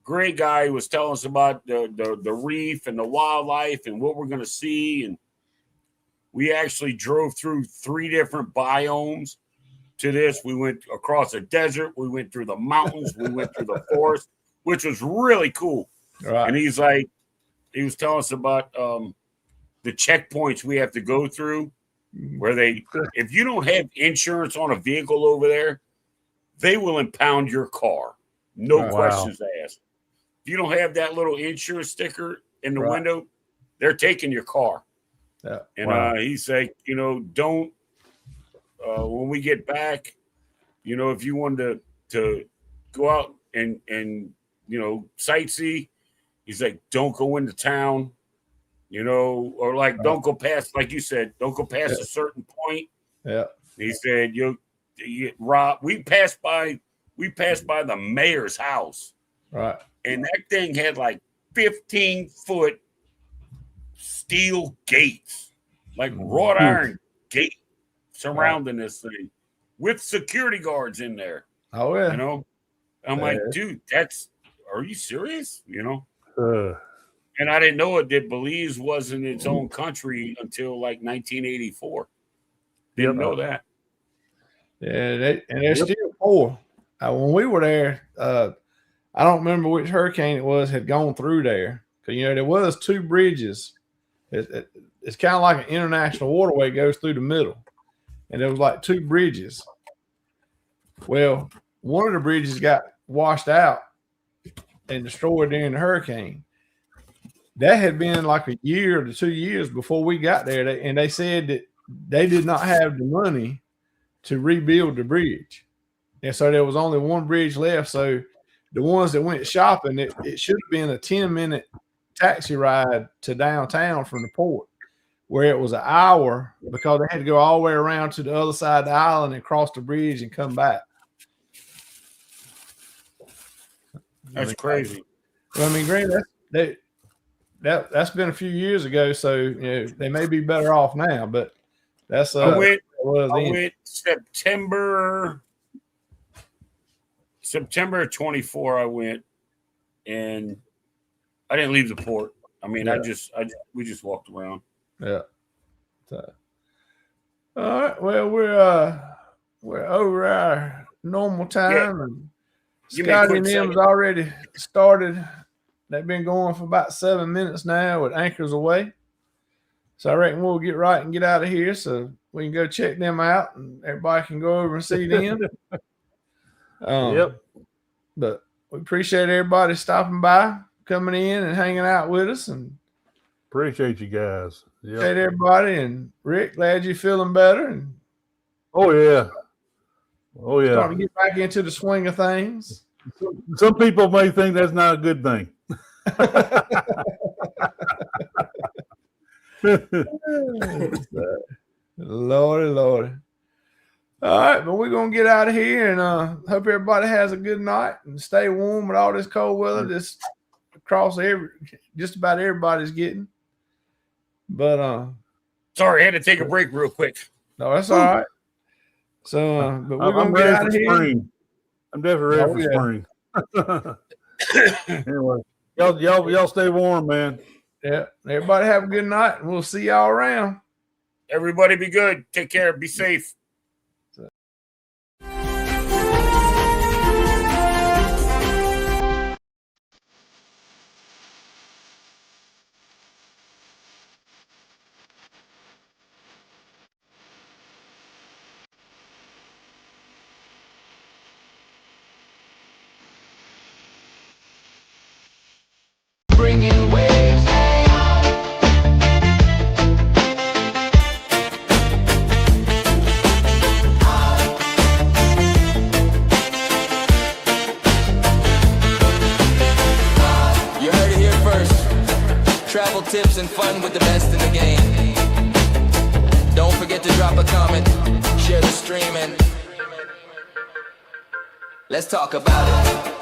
great guy. He was telling us about the reef and the wildlife and what we're going to see. And we actually drove through 3 different biomes to this. We went across a desert. We went through the mountains. We went through the forest, which was really cool. Right. And he was telling us about the checkpoints we have to go through, where if you don't have insurance on a vehicle over there, they will impound your car. No questions asked. If you don't have that little insurance sticker in the window, they're taking your car. Yeah. And he's like, don't, when we get back, if you wanted to go out and sightsee, he's like, don't go into town, or like, don't go past, like you said, don't go past a certain point. Yeah. He said, you get robbed. We passed by the mayor's house. Right. And that thing had like 15-foot steel gates, like wrought iron gate surrounding this thing with security guards in there. Oh, yeah. I'm like, dude, are you serious? And I didn't know it that Belize wasn't its own country until like 1984. Didn't know that. Yeah, they're still poor. When we were there, I don't remember which hurricane it was had gone through there. Because, there was 2 bridges. It's kind of like an international waterway goes through the middle. And there was like 2 bridges. Well, one of the bridges got washed out and destroyed during the hurricane. That had been like a year to 2 years before we got there. And they said that they did not have the money to rebuild the bridge. And so there was only one bridge left. So the ones that went shopping, it should have been a 10-minute taxi ride to downtown from the port, where it was an hour because they had to go all the way around to the other side of the island and cross the bridge and come back. That's crazy. Well, Green, that's been a few years ago, so they may be better off now. But that's I went September 24. I went, and I didn't leave the port. I mean, we just walked around. Yeah. So, all right. Well, we're over our normal time, and Scotty and them's already started. They've been going for about 7 minutes now with anchors away. So I reckon we'll get right and get out of here so we can go check them out and everybody can go over and see them. But we appreciate everybody stopping by, coming in and hanging out with us, and appreciate you guys. Appreciate everybody. And Rick, glad you're feeling better. And starting to get back into the swing of things. Some people may think that's not a good thing. Lordy. All right, but we're gonna get out of here, and hope everybody has a good night and stay warm with all this cold weather. Just across just about everybody's getting. But sorry, I had to take a break real quick. No, that's all right. So, but we're gonna get out of here. Spring. I'm definitely ready for spring. Anyway, y'all stay warm, man. Yeah. Everybody have a good night, and we'll see y'all around. Everybody be good. Take care. Be safe. Bringing waves. You heard it here first. Travel tips and fun with the best in the game. Don't forget to drop a comment, share the stream, and let's talk about it.